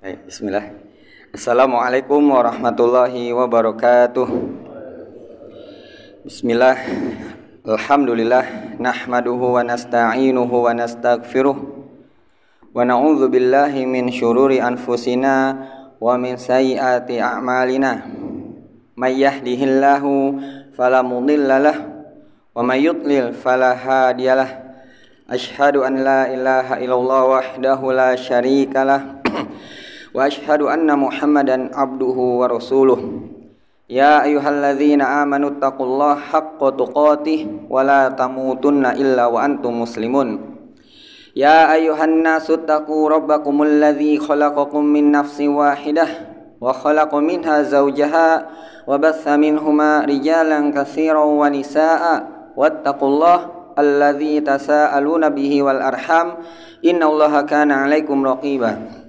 Baik, bismillah. Assalamualaikum warahmatullahi wabarakatuh. Bismillah. Alhamdulillah nahmaduhu wa nasta'inuhu wa nastaghfiruh wa na'udzu billahi min syururi anfusina wa min sayyiati a'malina. May yahdihillahu fala mudhillalah wa may yudlil fala hadiyalah. Asyhadu an la ilaha illallah wahdahu la syarikalah wa asyhadu anna Muhammadan abduhu wa rasuluh. Ya ayyuhalladzina amanu taqullaha haqqa tuqatih wa la tamutunna illa wa antum muslimun. Ya ayyuhan nasu taqu rabbakumul ladzi khalaqakum min nafsin wahidah wa khalaqa minha zawjaha wa batha minhuma rijalan katsiran wa nisaa'a wattaqullaha alladzi tasaaluna bihi wal arham innallaha kana 'alaikum raqiba.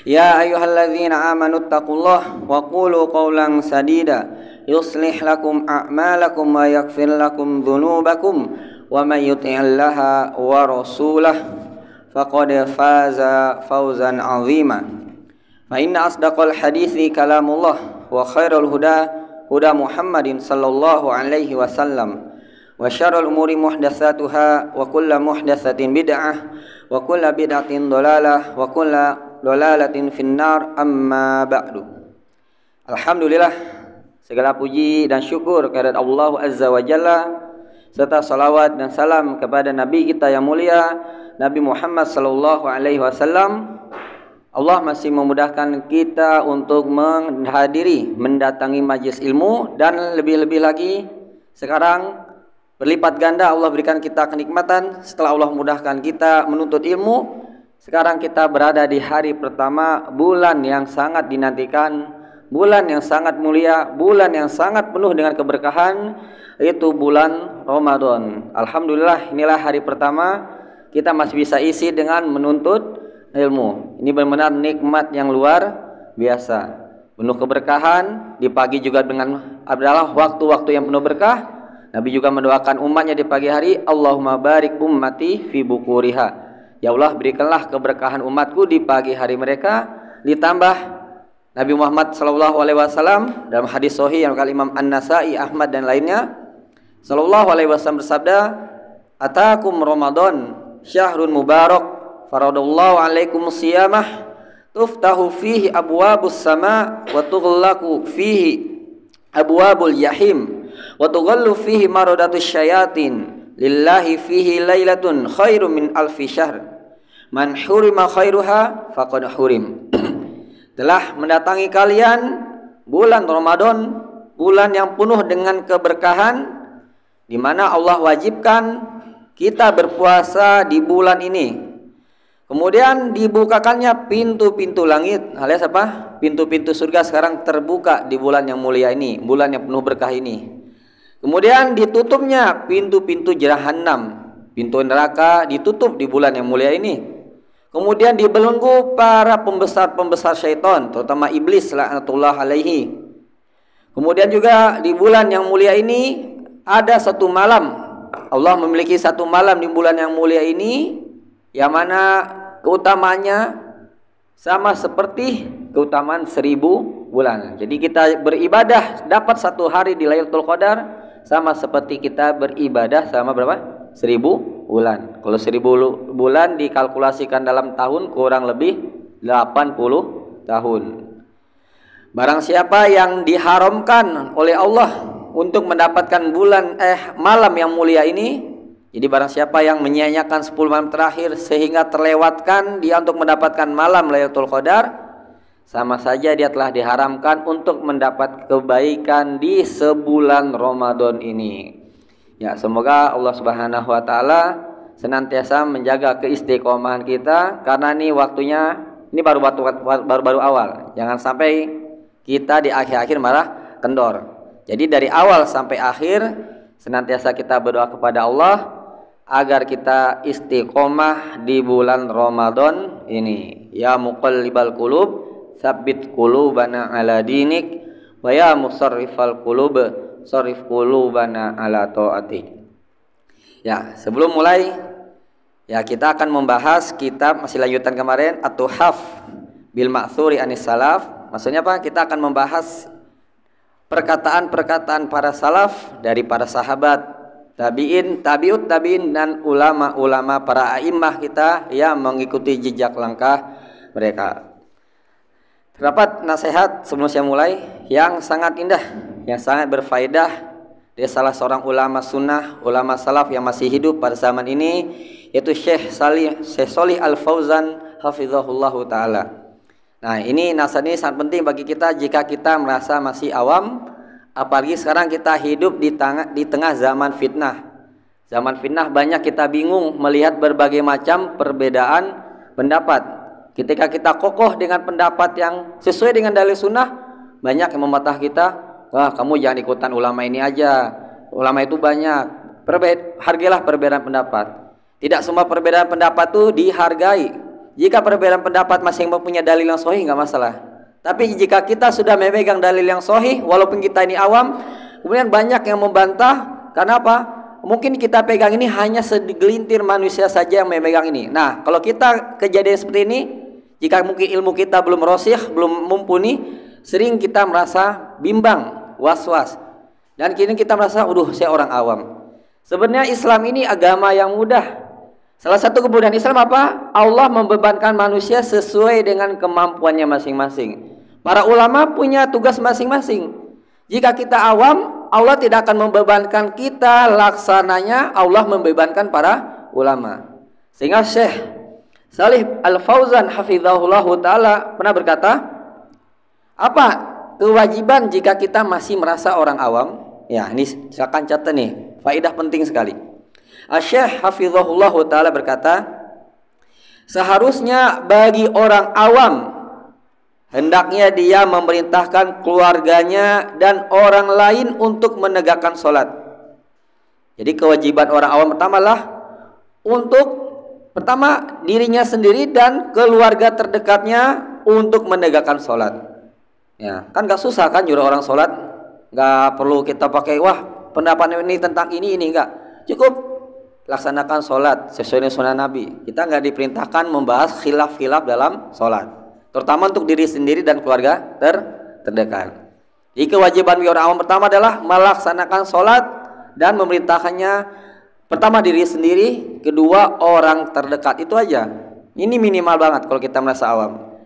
Ya ayyuhalladzina amanu taqullaha wa qulu qawlan sadida yuslih lakum a'malakum wa yaghfir lakum dhunubakum wa may yuti'illaha wa rasulahu faqad faza fawzan 'azima. Fa inna asdaqal hadithi kalamullah wa khairal huda huda Muhammadin sallallahu alaihi wasallam wa syarrul umuri muhdatsatuha wa kullu muhdatsatin bid'ah wa kullu bid'atin dhalalah wa kullu dhalalatin finnar amma ba'du. Alhamdulillah, segala puji dan syukur kehadirat Allah Azza wa Jalla, serta salawat dan salam kepada Nabi kita yang mulia Nabi Muhammad sallallahu alaihi wasallam. Allah masih memudahkan kita untuk mendatangi majlis ilmu, dan lebih-lebih lagi sekarang berlipat ganda Allah berikan kita kenikmatan setelah Allah mudahkan kita menuntut ilmu. Sekarang kita berada di hari pertama bulan yang sangat dinantikan, bulan yang sangat mulia, bulan yang sangat penuh dengan keberkahan, yaitu bulan Ramadan. Alhamdulillah, inilah hari pertama kita masih bisa isi dengan menuntut ilmu. Ini benar-benar nikmat yang luar biasa, penuh keberkahan. Di pagi juga adalah waktu-waktu yang penuh berkah. Nabi juga mendoakan umatnya di pagi hari, Allahumma barik ummati fi bukuriha. Ya Allah, berikanlah keberkahan umatku di pagi hari mereka. Ditambah Nabi Muhammad SAW dalam hadis sahih yang kali Imam An-Nasai, Ahmad dan lainnya, SAW bersabda, Atakum Ramadan syahrun mubarak faradallahu alaikum siyamah tuftahu fihi abwabus sama wa tughlaqu fihi abwabul yahim wa tughallu fihi maradatus syayatin lillahi fihi lailatun khairum min alfi syahr man hurima khairuha faqad hurim. Telah mendatangi kalian bulan Ramadan, bulan yang penuh dengan keberkahan, di mana Allah wajibkan kita berpuasa di bulan ini. Kemudian dibukakannya pintu-pintu langit, alias apa? Pintu-pintu surga sekarang terbuka di bulan yang mulia ini, bulan yang penuh berkah ini. Kemudian ditutupnya pintu-pintu Jahannam, pintu neraka ditutup di bulan yang mulia ini. Kemudian dibelenggu para pembesar-pembesar syaitan, terutama iblis laknatullah alaihi. Kemudian juga di bulan yang mulia ini ada satu malam. Allah memiliki satu malam di bulan yang mulia ini, yang mana keutamanya sama seperti keutamaan 1000 bulan. Jadi kita beribadah dapat satu hari di Lailatul Qadar sama seperti kita beribadah sama berapa? 1000 bulan. Kalau 1000 bulan dikalkulasikan dalam tahun kurang lebih 80 tahun. Barang siapa yang diharamkan oleh Allah untuk mendapatkan malam yang mulia ini, jadi barang siapa yang menyia-nyiakan 10 malam terakhir sehingga terlewatkan dia untuk mendapatkan malam Lailatul Qadar, sama saja dia telah diharamkan untuk mendapat kebaikan di sebulan Ramadan ini. Ya, semoga Allah Subhanahu wa taala senantiasa menjaga keistiqomahan kita, karena ini waktunya ini baru awal. Jangan sampai kita di akhir-akhir malah kendor. Jadi dari awal sampai akhir senantiasa kita berdoa kepada Allah agar kita istiqomah di bulan Ramadan ini. Ya muqallibal qulub, tsabbit qulubana ala dinik, wa ya musarrifal qulub, sarif qulubana ala taati. Ya, sebelum mulai ya kita akan membahas kitab, masih lanjutan kemarin, At-Tuhaf bil ma'thuri anis salaf. Maksudnya apa? Kita akan membahas perkataan-perkataan para salaf dari para sahabat, tabi'in, tabi'ut tabi'in, dan ulama-ulama para a'immah kita yang mengikuti jejak langkah mereka. Terdapat nasihat sebelum saya mulai yang sangat indah, yang sangat berfaedah dari salah seorang ulama sunnah, ulama salaf yang masih hidup pada zaman ini, yaitu Syekh Shalih Al Fauzan hafizahullahu taala. Nah, ini nasihat ini sangat penting bagi kita jika kita merasa masih awam, apalagi sekarang kita hidup di tengah zaman fitnah. Zaman fitnah banyak kita bingung melihat berbagai macam perbedaan pendapat. Ketika kita kokoh dengan pendapat yang sesuai dengan dalil sunnah, banyak yang mematah kita. Wah, kamu jangan ikutan ulama ini aja, ulama itu banyak. Hargailah perbedaan pendapat. Tidak semua perbedaan pendapat itu dihargai. Jika perbedaan pendapat masing mempunyai dalil yang sahih, nggak masalah. Tapi jika kita sudah memegang dalil yang sahih, walaupun kita ini awam, kemudian banyak yang membantah. Karena apa? Mungkin kita pegang ini hanya segelintir manusia saja yang memegang ini. Nah, kalau kita kejadian seperti ini, jika mungkin ilmu kita belum rosih, belum mumpuni, sering kita merasa bimbang, was-was. Dan kini kita merasa, saya orang awam. Sebenarnya Islam ini agama yang mudah. Salah satu kemudahan Islam apa? Allah membebankan manusia sesuai dengan kemampuannya masing-masing. Para ulama punya tugas masing-masing. Jika kita awam, Allah tidak akan membebankan kita, laksananya Allah membebankan para ulama. Sehingga Syekh Shalih Al Fauzan hafizahullahu taala pernah berkata, apa kewajiban jika kita masih merasa orang awam? Ya, ini silakan catat nih, faedah penting sekali. Syekh hafizahullahu taala berkata, seharusnya bagi orang awam hendaknya dia memerintahkan keluarganya dan orang lain untuk menegakkan sholat. Jadi kewajiban orang awam pertamalah untuk dirinya sendiri dan keluarga terdekatnya untuk menegakkan sholat. Ya, kan gak susah kan nyuruh orang sholat, gak perlu kita pakai pendapat ini tentang ini enggak. Cukup laksanakan sholat sesuai dengan sunnah Nabi. Kita nggak diperintahkan membahas khilaf-khilaf dalam sholat, terutama untuk diri sendiri dan keluarga terdekat. Jadi kewajiban orang awam pertama adalah melaksanakan sholat dan memerintahkannya pertama diri sendiri, kedua orang terdekat. Itu aja. Ini minimal banget kalau kita merasa awam.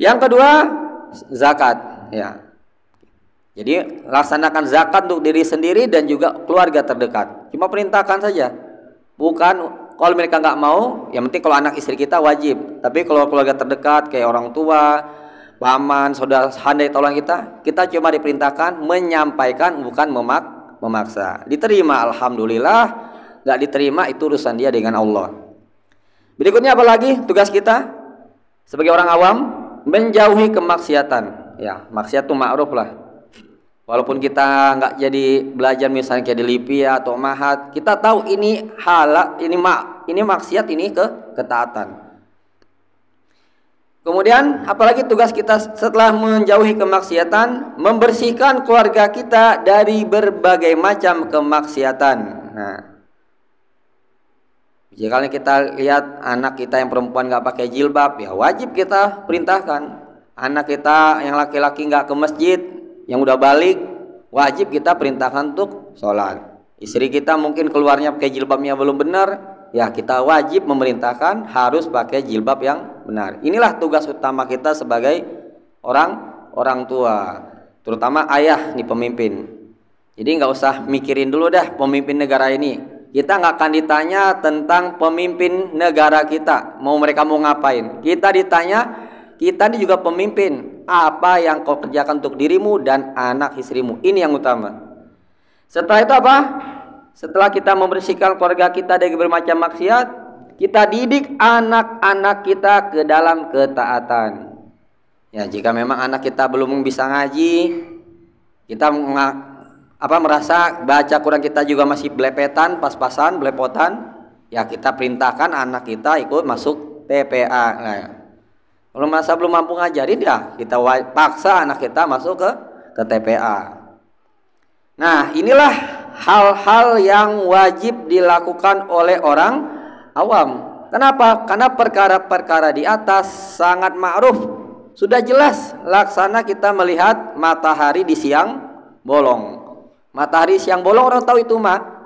Yang kedua, zakat. Ya. Jadi laksanakan zakat untuk diri sendiri dan juga keluarga terdekat. Cuma perintahkan saja. Bukan kalau mereka nggak mau, yang penting kalau anak istri kita wajib. Tapi kalau keluarga terdekat kayak orang tua, paman, saudara, handai tolong kita cuma diperintahkan menyampaikan, bukan memaksa. Diterima, alhamdulillah. Nggak diterima, itu urusan dia dengan Allah. Berikutnya apa lagi tugas kita sebagai orang awam? Menjauhi kemaksiatan. Ya, maksiat itu ma'ruf lah. Walaupun kita nggak jadi belajar misalnya kayak di Lipia atau Mahat, kita tahu ini halal, ini maksiat, ini ketaatan. Kemudian apalagi tugas kita setelah menjauhi kemaksiatan? Membersihkan keluarga kita dari berbagai macam kemaksiatan. Nah, jika kita lihat anak kita yang perempuan nggak pakai jilbab, ya wajib kita perintahkan. Anak kita yang laki-laki nggak ke masjid, yang udah balik, wajib kita perintahkan untuk sholat. Istri kita mungkin keluarnya pakai jilbabnya belum benar, ya kita wajib memerintahkan harus pakai jilbab yang benar. Inilah tugas utama kita sebagai orang tua, terutama ayah nih, pemimpin. Jadi nggak usah mikirin dulu dah pemimpin negara ini. Kita nggak akan ditanya tentang pemimpin negara kita, mereka mau ngapain. Kita ditanya, kita ini juga pemimpin, apa yang kau kerjakan untuk dirimu dan anak istrimu. Ini yang utama. Setelah itu apa? Setelah kita membersihkan keluarga kita dari bermacam maksiat, kita didik anak-anak kita ke dalam ketaatan. Ya, jika memang anak kita belum bisa ngaji, kita merasa baca Quran kita juga masih belepetan, pas-pasan, belepotan, ya kita perintahkan anak kita ikut masuk TPA. Nah, kalau masa belum mampu ngajarin, ya kita paksa anak kita masuk ke TPA. Nah, inilah hal-hal yang wajib dilakukan oleh orang awam. Kenapa? Karena perkara-perkara di atas sangat ma'ruf, Sudah jelas laksana kita melihat matahari di siang bolong. Matahari siang bolong orang tahu itu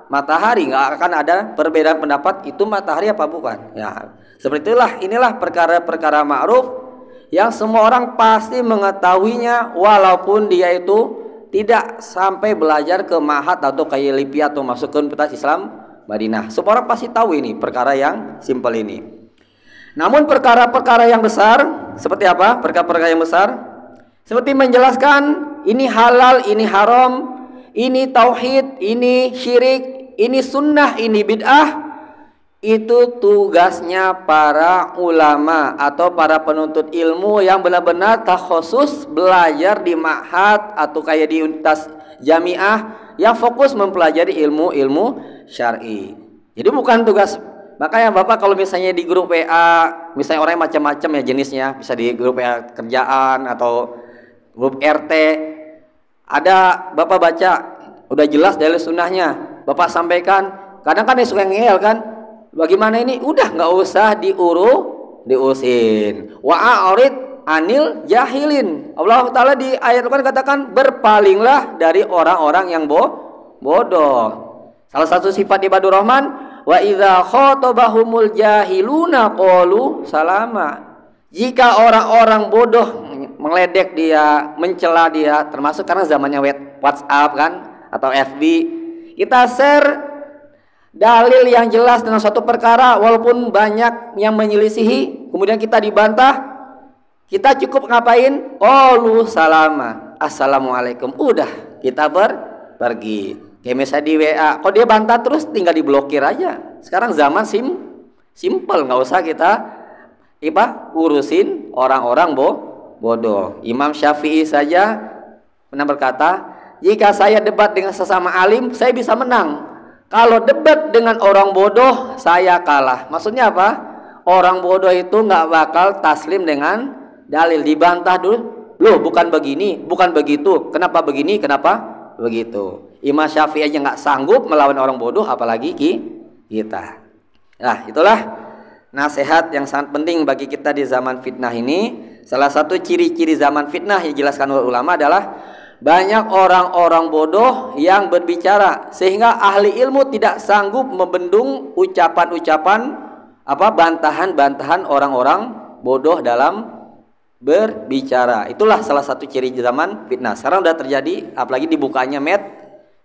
matahari, nggak akan ada perbedaan pendapat itu matahari apa bukan. Ya, seperti inilah perkara-perkara ma'ruf yang semua orang pasti mengetahuinya walaupun dia itu tidak sampai belajar ke Ma'had atau kayak LIPI atau masuk ke Universitas Islam Madinah. Semua orang pasti tahu ini perkara yang simpel ini. Namun perkara-perkara yang besar seperti apa? Perkara-perkara yang besar seperti menjelaskan ini halal, ini haram, ini tauhid, ini syirik, ini sunnah, ini bid'ah. Itu tugasnya para ulama atau para penuntut ilmu yang benar-benar takhusus belajar di ma'had atau kayak di universitas jamiah yang fokus mempelajari ilmu-ilmu syar'i. Jadi bukan tugas. Makanya Bapak kalau misalnya di grup WA, misalnya orang macam-macam ya jenisnya, bisa di grup WA kerjaan atau grup RT, ada Bapak baca udah jelas dalil sunnahnya, Bapak sampaikan. Kadang kan dia suka ngeyel kan, bagaimana ini? Udah nggak usah diusin. Wa'arid anil jahilin. Allah Ta'ala di ayat Al-Quran katakan berpalinglah dari orang-orang yang bodoh. Salah satu sifat ibadur rahman, wa idza khotabahumul jahiluna qalu salama. Jika orang-orang bodoh meledek dia, mencela dia, termasuk karena zamannya WhatsApp kan atau FB, kita share dalil yang jelas tentang suatu perkara walaupun banyak yang menyelisihi, kemudian kita dibantah, kita cukup ngapain? Qalu salama, assalamualaikum, udah kita pergi. Kayak misalnya di WA, kok dia bantah terus, tinggal diblokir aja. Sekarang zaman simple, nggak usah kita urusin orang-orang bodoh. Imam Syafi'i saja pernah berkata, jika saya debat dengan sesama alim, saya bisa menang. Kalau debat dengan orang bodoh, saya kalah. Maksudnya apa? Orang bodoh itu nggak bakal taslim dengan dalil, dibantah dulu. Loh, bukan begini, bukan begitu. Kenapa begini? Kenapa begitu? Imam Syafi'i aja nggak sanggup melawan orang bodoh, apalagi kita. Nah, itulah nasihat yang sangat penting bagi kita di zaman fitnah ini. Salah satu ciri-ciri zaman fitnah yang dijelaskan oleh ulama adalah banyak orang-orang bodoh yang berbicara sehingga ahli ilmu tidak sanggup membendung ucapan-ucapan bantahan-bantahan orang-orang bodoh dalam berbicara. Itulah salah satu ciri zaman fitnah. Sekarang udah terjadi, apalagi dibukanya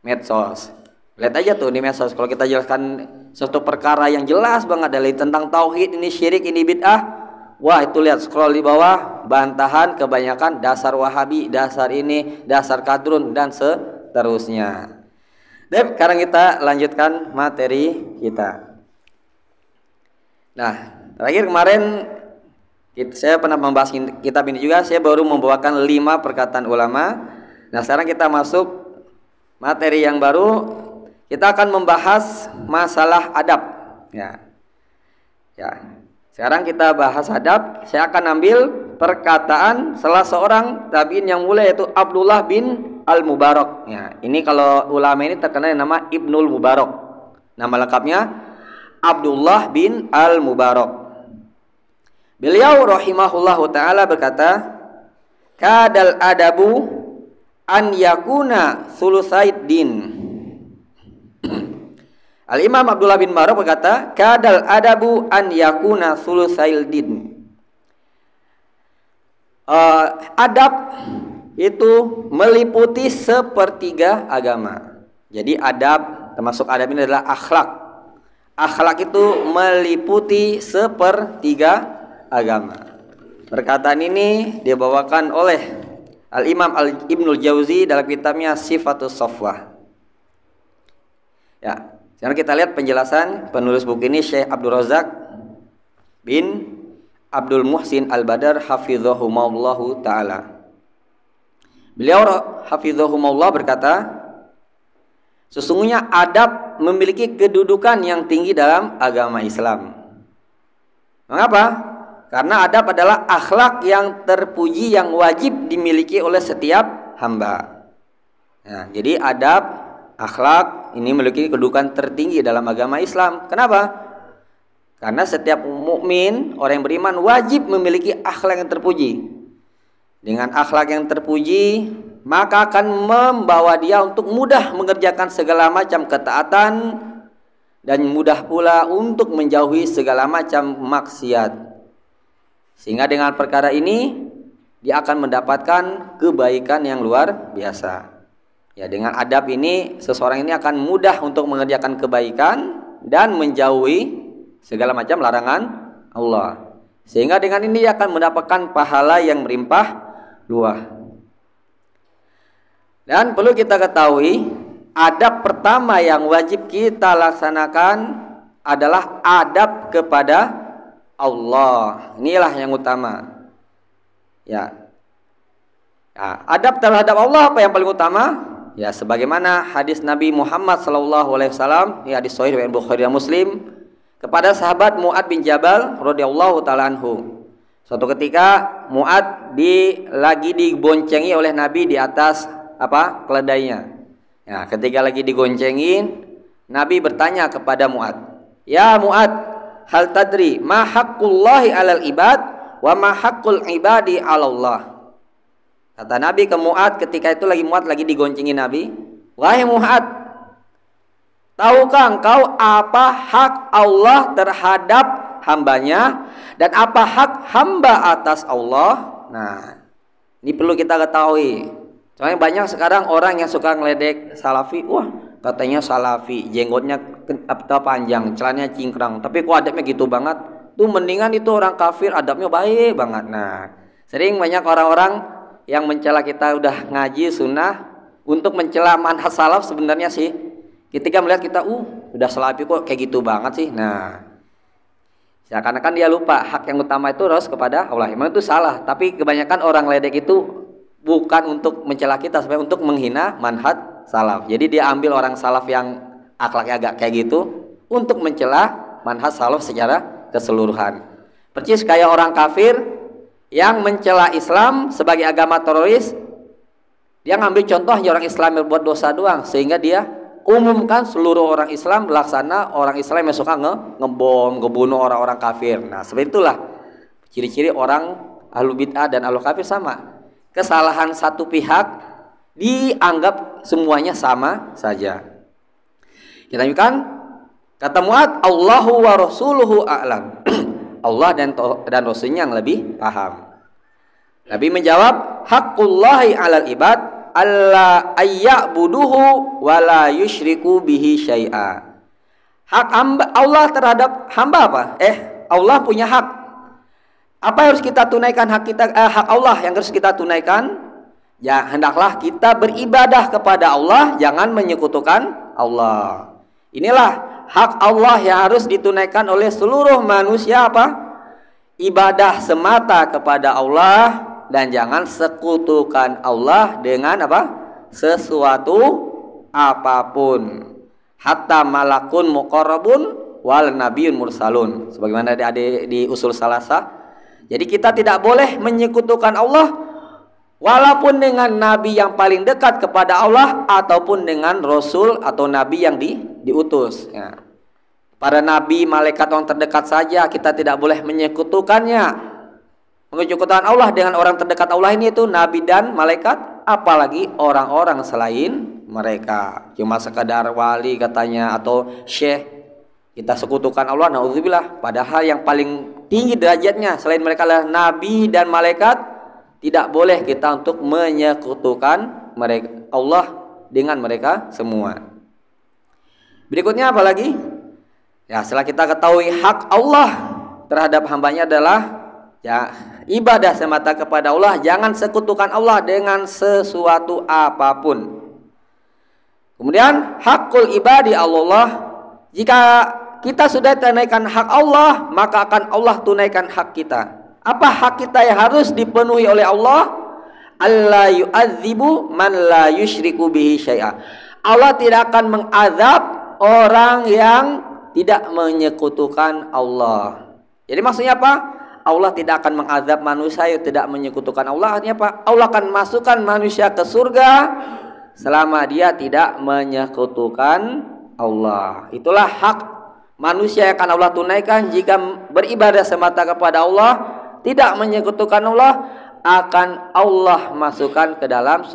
medsos. Lihat aja tuh di medsos, kalau kita jelaskan suatu perkara yang jelas banget dari tentang tauhid, ini syirik, ini bid'ah, wah itu lihat scroll di bawah, bantahan kebanyakan dasar wahabi, dasar ini, dasar kadrun, dan seterusnya. Dan sekarang kita lanjutkan materi kita. Nah, terakhir kemarin saya pernah membahas kitab ini juga, saya baru membawakan 5 perkataan ulama. Nah, sekarang kita masuk materi yang baru, kita akan membahas masalah adab. Ya. Sekarang kita bahas adab. Saya akan ambil perkataan salah seorang tabi'in yang mulia, yaitu Abdullah bin Al-Mubarak. Ya, ini kalau ulama ini terkenal nama Ibnul Mubarak. Nama lengkapnya Abdullah bin Al-Mubarak. Beliau rahimahullahu taala berkata, kadal adabu an yakuna sulusaid din. Al-Imam Abdullah bin Mubarak berkata, kadal adabu an yakuna sulusail din. Adab itu meliputi sepertiga agama. Jadi adab, termasuk adab ini adalah akhlak. Akhlak itu meliputi sepertiga agama. Perkataan ini dibawakan oleh Al-Imam Ibnul Jauzi dalam kitabnya Sifatus Safwah. Ya, sekarang kita lihat penjelasan penulis buku ini, Syekh Abdul Razak bin Abdul Muhsin Al-Badar hafizahumullahu ta'ala. Beliau hafizahumullah berkata, sesungguhnya adab memiliki kedudukan yang tinggi dalam agama Islam. Mengapa? Karena adab adalah akhlak yang terpuji yang wajib dimiliki oleh setiap hamba. Nah, jadi adab, akhlak ini memiliki kedudukan tertinggi dalam agama Islam. Kenapa? Karena setiap mukmin, orang yang beriman, wajib memiliki akhlak yang terpuji. dengan akhlak yang terpuji, maka akan membawa dia untuk mudah mengerjakan segala macam ketaatan dan mudah pula untuk menjauhi segala macam maksiat. Sehingga dengan perkara ini dia akan mendapatkan kebaikan yang luar biasa. Ya, dengan adab ini seseorang ini akan mudah untuk mengerjakan kebaikan dan menjauhi segala macam larangan Allah. Sehingga dengan ini dia akan mendapatkan pahala yang melimpah luah. Dan perlu kita ketahui, adab pertama yang wajib kita laksanakan adalah adab kepada Allah. Inilah yang utama. Ya. Adab terhadap Allah apa yang paling utama? Ya, sebagaimana hadis Nabi Muhammad SAW, ya, hadis sahih riwayat Bukhari dan Muslim, kepada sahabat Mu'ad bin Jabal radhiyallahu taala anhu. Suatu ketika Mu'ad lagi diboncengi oleh Nabi di atas keledainya. Ya, ketika lagi digoncengin, Nabi bertanya kepada Mu'ad, "Ya Mu'ad, hal tadri ma haqqullahi 'alal ibad wa ma haqqul ibadi 'alallah?" Kata Nabi ke Mu'ad ketika itu Mu'ad lagi digoncengin Nabi, "Wahai Mu'ad, tahukah engkau apa hak Allah terhadap hambanya dan apa hak hamba atas Allah?" Nah, ini perlu kita ketahui. Soalnya banyak sekarang orang yang suka ngeledek salafi. Wah, katanya salafi, jenggotnya panjang, celananya cingkrang, tapi kok adabnya gitu banget. Tuh mendingan itu orang kafir, adabnya baik banget. Nah, sering banyak orang-orang yang mencela kita udah ngaji sunnah untuk mencela manhaj salaf. Sebenarnya sih ketika melihat kita udah salafi kok kayak gitu banget sih. Nah, seakan-akan dia lupa hak yang utama itu harus kepada Allah. Memang itu salah, tapi kebanyakan orang ledek itu bukan untuk mencela kita, sebenarnya untuk menghina manhaj salaf. Jadi dia ambil orang salaf yang akhlaknya agak kayak gitu untuk mencela manhaj salaf secara keseluruhan. Persis kayak orang kafir yang mencela Islam sebagai agama teroris, dia ngambil contoh orang Islam yang berbuat dosa doang, sehingga dia umumkan seluruh orang Islam melaksana orang Islam yang suka ngebom, ngebunuh orang-orang kafir. Nah, seperti itulah ciri-ciri orang ahlu bid'ah dan ahlu kafir sama. Kesalahan satu pihak dianggap semuanya sama saja. Kita lanjutkan. Kata Mu'ad, Allahu wa rasuluhu a'lam. Allah dan Rasulnya yang lebih paham. Nabi menjawab, haqqullahi 'alal ibad alla ayya'buduhu wa la yusyriku bihi syai'a. Hak Allah terhadap hamba apa? Allah punya hak. Apa yang harus kita tunaikan? Hak Allah yang harus kita tunaikan? Ya, hendaklah kita beribadah kepada Allah, jangan menyekutukan Allah. Inilah hak Allah yang harus ditunaikan oleh seluruh manusia ibadah semata kepada Allah dan jangan sekutukan Allah dengan sesuatu apapun. Hatta malakun muqarrabun wal nabiyyun mursalun. Sebagaimana di usul salasa. Jadi kita tidak boleh menyekutukan Allah walaupun dengan nabi yang paling dekat kepada Allah ataupun dengan rasul atau nabi yang diutus. Ya. Para nabi, malaikat orang terdekat saja kita tidak boleh menyekutukannya. Menyekutukan Allah dengan orang terdekat Allah ini itu nabi dan malaikat, apalagi orang-orang selain mereka. Cuma sekadar wali katanya atau syekh kita sekutukan Allah, naudzubillah. Padahal yang paling tinggi derajatnya selain mereka adalah nabi dan malaikat. Tidak boleh kita untuk menyekutukan mereka, Allah dengan mereka semua. Berikutnya apa lagi? Ya, setelah kita ketahui hak Allah terhadap hambanya adalah ya ibadah semata kepada Allah, jangan sekutukan Allah dengan sesuatu apapun. Kemudian hakul ibadi Allah, jika kita sudah tunaikan hak Allah, maka akan Allah tunaikan hak kita. Apa hak kita yang harus dipenuhi oleh Allah? Allah yu'adzibu man la yusyriku bihi syai'a. Allah tidak akan mengazab orang yang tidak menyekutukan Allah. Jadi maksudnya apa? Allah tidak akan mengazab manusia yang tidak menyekutukan Allah. Artinya apa? Allah akan masukkan manusia ke surga selama dia tidak menyekutukan Allah. Itulah hak manusia yang akan Allah tunaikan jika beribadah semata kepada Allah, tidak menyekutukan Allah. akan Allah masukkan ke dalam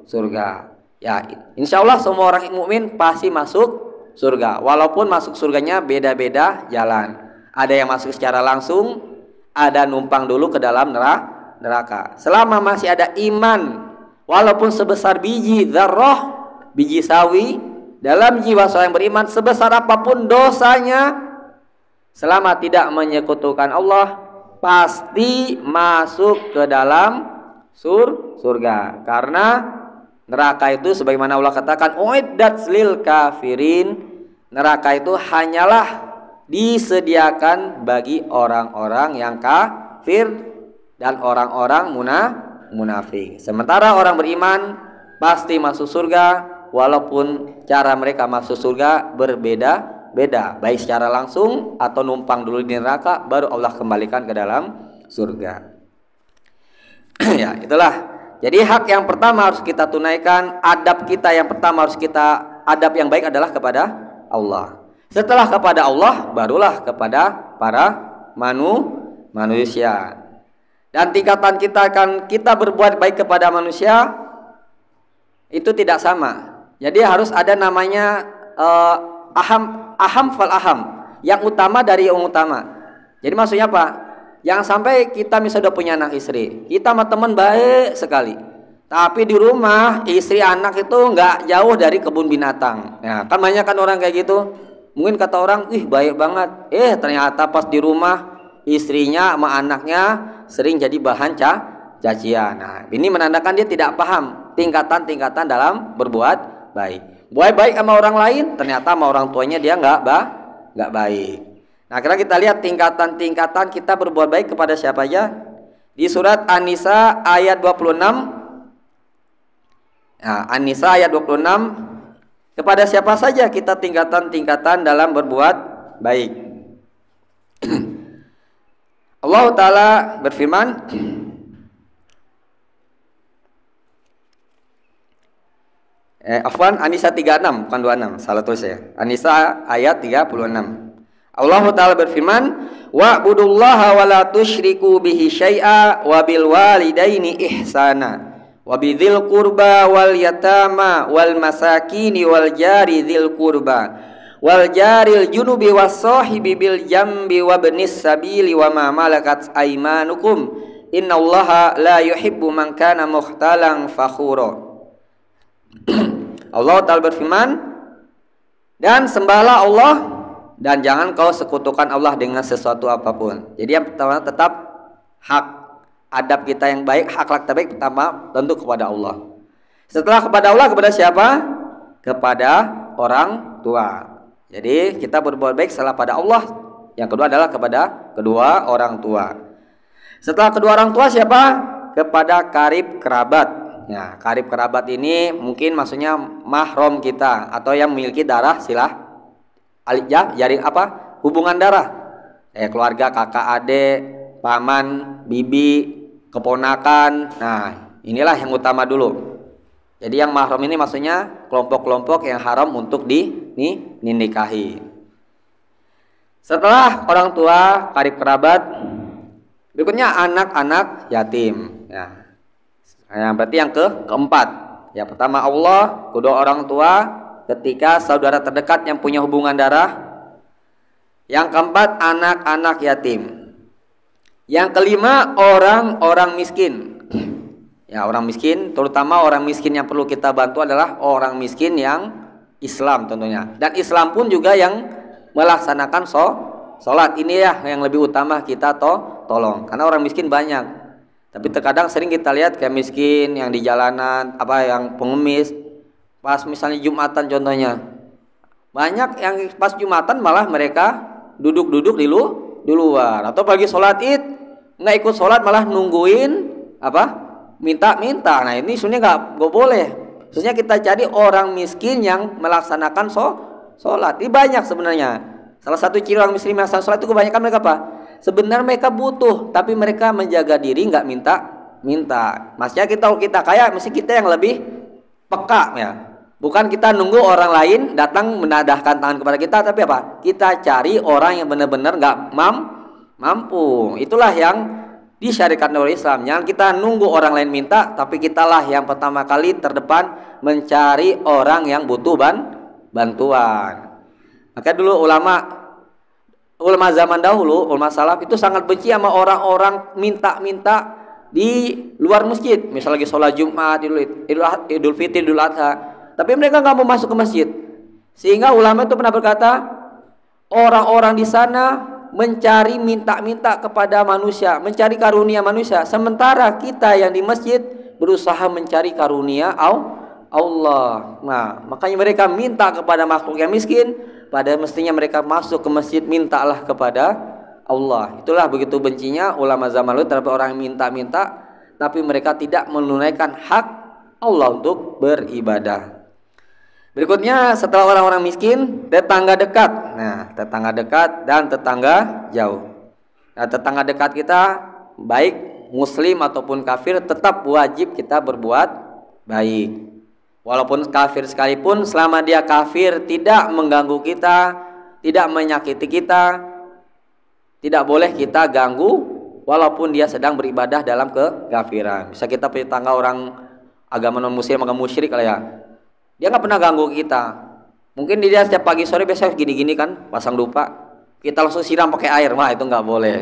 surga. Ya, insya Allah semua orang mukmin pasti masuk surga. Walaupun masuk surganya beda-beda jalan. Ada yang masuk secara langsung, ada numpang dulu ke dalam neraka. Selama masih ada iman, walaupun sebesar biji dzarrah, biji sawi dalam jiwa seorang yang beriman, sebesar apapun dosanya, selama tidak menyekutukan Allah, pasti masuk ke dalam surga. Karena neraka itu sebagaimana Allah katakan, uiddat lil kafirin, neraka itu hanyalah disediakan bagi orang-orang yang kafir dan orang-orang munafik. Sementara orang beriman pasti masuk surga, walaupun cara mereka masuk surga berbeda-beda, baik secara langsung atau numpang dulu di neraka baru Allah kembalikan ke dalam surga. Ya, itulah. Jadi hak yang pertama harus kita tunaikan, adab kita yang pertama adab yang baik adalah kepada Allah. Setelah kepada Allah, barulah kepada para manusia. Dan tingkatan kita berbuat baik kepada manusia itu tidak sama. Jadi harus ada namanya aham fal aham, yang utama dari yang utama. Jadi maksudnya apa? Yang sampai kita misalnya udah punya anak istri, kita sama teman baik sekali, tapi di rumah istri anak itu nggak jauh dari kebun binatang. Ya, kan banyak kan orang kayak gitu. Mungkin kata orang, ih baik banget, ternyata pas di rumah istrinya sama anaknya sering jadi bahan cacian. Nah, ini menandakan dia tidak paham tingkatan-tingkatan dalam berbuat baik. Buat baik sama orang lain, ternyata sama orang tuanya dia nggak baik. Nah, akhirnya kita lihat tingkatan-tingkatan kita berbuat baik kepada siapa aja. Di surat An-Nisa ayat 26. Nah, An-Nisa ayat 26, kepada siapa saja kita tingkatan-tingkatan dalam berbuat baik. Allah Ta'ala berfirman, An-Nisa 36, bukan 26, salah tulis ya. An-Nisa ayat 36. Allah Ta'ala berfirman, wa'budullaha wa la tusyriku bihi syai'a wa bil walidaini ihsana wa bidzil qurba wal yatama wal masakini wal jari dzil qurba wal jaril junubi was sahibi bil jambi wa ibnis sabili wa ma malakat aymanukum innallaha la yuhibbu man kana mukhtalan fakhura. Allah Ta'ala berfirman, dan sembahlah Allah dan jangan kau sekutukan Allah dengan sesuatu apapun. Jadi yang pertama tetap hak adab kita yang baik, akhlak terbaik pertama tentu kepada Allah. Setelah kepada Allah, kepada siapa? Kepada orang tua. Jadi kita berbuat baik setelah pada Allah. Yang kedua adalah kepada kedua orang tua. Setelah kedua orang tua siapa? Kepada karib kerabat. Ya, karib kerabat ini mungkin maksudnya mahram kita atau yang memiliki darah silah jaring hubungan darah, keluarga, kakak, adik, paman, bibi, keponakan. Nah, inilah yang utama dulu. Jadi yang mahram ini maksudnya kelompok-kelompok yang haram untuk dinikahi. Setelah orang tua, karib kerabat, berikutnya anak-anak yatim. Ya, berarti yang keempat. Yang pertama Allah, kedua orang tua, ketika saudara terdekat yang punya hubungan darah. Yang keempat anak-anak yatim. Yang kelima orang-orang miskin. Ya, orang miskin, terutama orang miskin yang perlu kita bantu adalah orang miskin yang Islam tentunya. Dan Islam pun juga yang melaksanakan sholat. Ini ya yang lebih utama kita tolong. Karena orang miskin banyak. Tapi terkadang sering kita lihat kayak miskin yang di jalanan, yang pengemis. Pas misalnya Jumatan contohnya, banyak yang pas Jumatan malah mereka duduk-duduk di luar. Atau pagi sholat id nggak ikut sholat, malah nungguin minta-minta. Nah ini sebenarnya nggak boleh. Sebenarnya kita cari orang miskin yang melaksanakan sholat. Ini banyak sebenarnya. Salah satu ciri orang miskin melaksanakan sholat itu kebanyakan mereka sebenarnya mereka butuh, tapi mereka menjaga diri nggak minta. Maksudnya kita kaya, mesti kita yang lebih peka ya. Bukan kita nunggu orang lain datang menadahkan tangan kepada kita, tapi kita cari orang yang benar-benar nggak mampu. Itulah yang disyariatkan oleh Islam. Jangan kita nunggu orang lain minta, tapi kitalah yang pertama kali terdepan mencari orang yang butuh bantuan. Maka dulu ulama zaman dahulu, ulama salaf itu sangat benci sama orang-orang minta-minta di luar masjid. Misal lagi sholat Jumat, Idul Fitri, Idul Adha, tapi mereka nggak mau masuk ke masjid. Sehingga ulama itu pernah berkata, orang-orang di sana mencari minta-minta kepada manusia, mencari karunia manusia, sementara kita yang di masjid berusaha mencari karunia Allah. Nah, makanya mereka minta kepada makhluk yang miskin, pada mestinya mereka masuk ke masjid mintalah kepada Allah. Itulah begitu bencinya ulama zaman lalu terhadap orang yang minta-minta, tapi mereka tidak menunaikan hak Allah untuk beribadah. Berikutnya, setelah orang-orang miskin, tetangga dekat. Nah, tetangga dekat dan tetangga jauh. Nah, tetangga dekat kita, baik muslim ataupun kafir, tetap wajib kita berbuat baik. Walaupun kafir sekalipun, selama dia kafir tidak mengganggu kita, tidak menyakiti kita, tidak boleh kita ganggu walaupun dia sedang beribadah dalam kekafiran. Bisa kita punya tetangga orang agama non muslim, agama musyrik lah ya. Dia nggak pernah ganggu kita. Mungkin dia setiap pagi sore biasa gini-gini kan, pasang dupa, kita langsung siram pakai air, wah itu nggak boleh.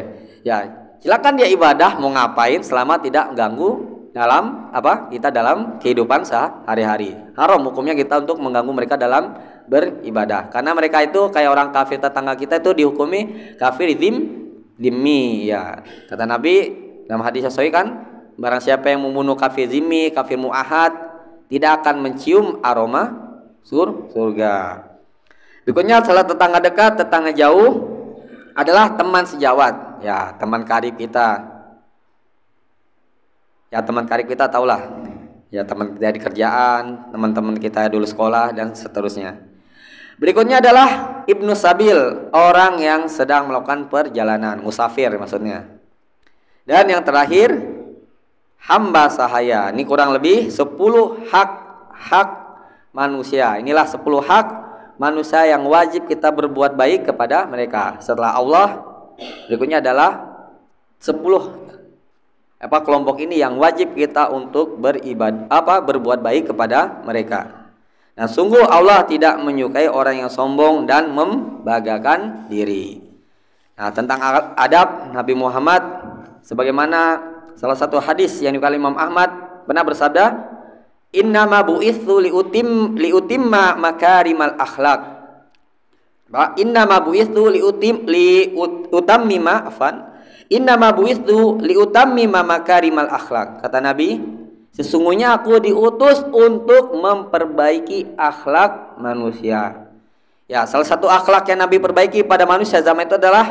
Ya, silakan dia ibadah mau ngapain selama tidak mengganggu dalam kita dalam kehidupan sehari-hari. Haram hukumnya kita untuk mengganggu mereka dalam beribadah. Karena mereka itu kayak orang kafir tetangga kita itu dihukumi kafir zimmi. Ya, kata Nabi dalam hadis sahih kan, barang siapa yang membunuh kafir zimmi, kafir muahad, tidak akan mencium aroma surga. Berikutnya setelah tetangga dekat, tetangga jauh adalah teman sejawat. Ya, teman karib kita. Ya, teman karib kita tahulah. Ya, teman dari kerjaan, teman-teman kita dulu sekolah dan seterusnya. Berikutnya adalah ibnu sabil, orang yang sedang melakukan perjalanan, musafir maksudnya. Dan yang terakhir, hamba sahaya. Ini kurang lebih 10 hak manusia. Inilah 10 hak manusia yang wajib kita berbuat baik kepada mereka. Setelah Allah, berikutnya adalah 10 kelompok ini yang wajib kita untuk berbuat baik kepada mereka. Nah, sungguh Allah tidak menyukai orang yang sombong dan membanggakan diri. Nah, tentang adab Nabi Muhammad, sebagaimana salah satu hadis yang dikali Imam Ahmad pernah bersabda, innama bu'itsu liutimma makarimal akhlaq. Innama bu'itsu innama bu'itsu liutammima makarimal akhlaq. Kata Nabi, sesungguhnya aku diutus untuk memperbaiki akhlak manusia. Ya, salah satu akhlak yang Nabi perbaiki pada manusia zaman itu adalah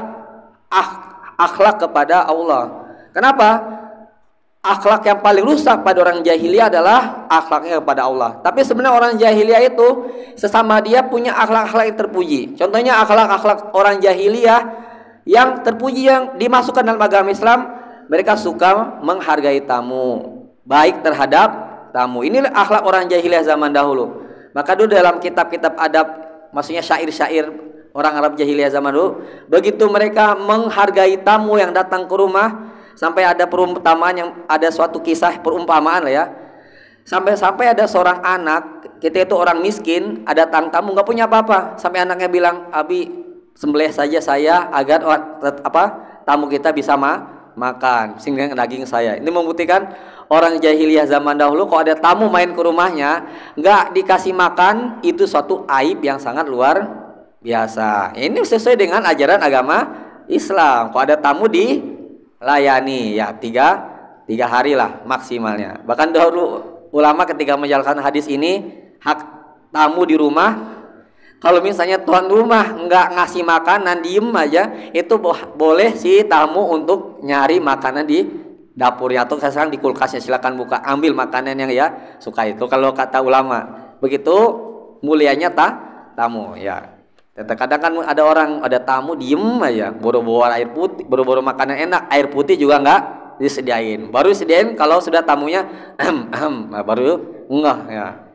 akhlak kepada Allah. Kenapa? Akhlak yang paling rusak pada orang jahiliyah adalah akhlaknya kepada Allah. Tapi sebenarnya orang jahiliyah itu sesama dia punya akhlak-akhlak yang terpuji. Contohnya akhlak-akhlak orang jahiliyah yang terpuji yang dimasukkan dalam agama Islam, mereka suka menghargai tamu, baik terhadap tamu. Ini akhlak orang jahiliyah zaman dahulu. Maka dulu dalam kitab-kitab adab, maksudnya syair-syair orang Arab jahiliyah zaman dulu, begitu mereka menghargai tamu yang datang ke rumah, sampai ada perumpamaan yang ada suatu kisah perumpamaan lah ya. Sampai ada seorang anak, kita itu orang miskin, ada tamu nggak punya apa-apa, sampai anaknya bilang, "Abi, sembelih saja saya agar tamu kita bisa makan sehingga daging saya." Ini membuktikan orang jahiliyah zaman dahulu kalau ada tamu main ke rumahnya nggak dikasih makan itu suatu aib yang sangat luar biasa. Ini sesuai dengan ajaran agama Islam. Kalau ada tamu dilayani ya tiga hari lah maksimalnya. Bahkan dahulu ulama ketika menjalankan hadis ini, hak tamu di rumah, kalau misalnya tuan rumah nggak ngasih makanan, diem aja, itu boleh si tamu untuk nyari makanan di dapurnya atau sekarang di kulkasnya, silakan buka, ambil makanan yang ya suka itu. Kalau kata ulama, begitu mulianya tamu ya. Kadang kan ada tamu diem aja, boro-boro air putih, boro-boro makanan enak, air putih juga nggak disediain. Baru disediain kalau sudah tamunya baru ngeh ya.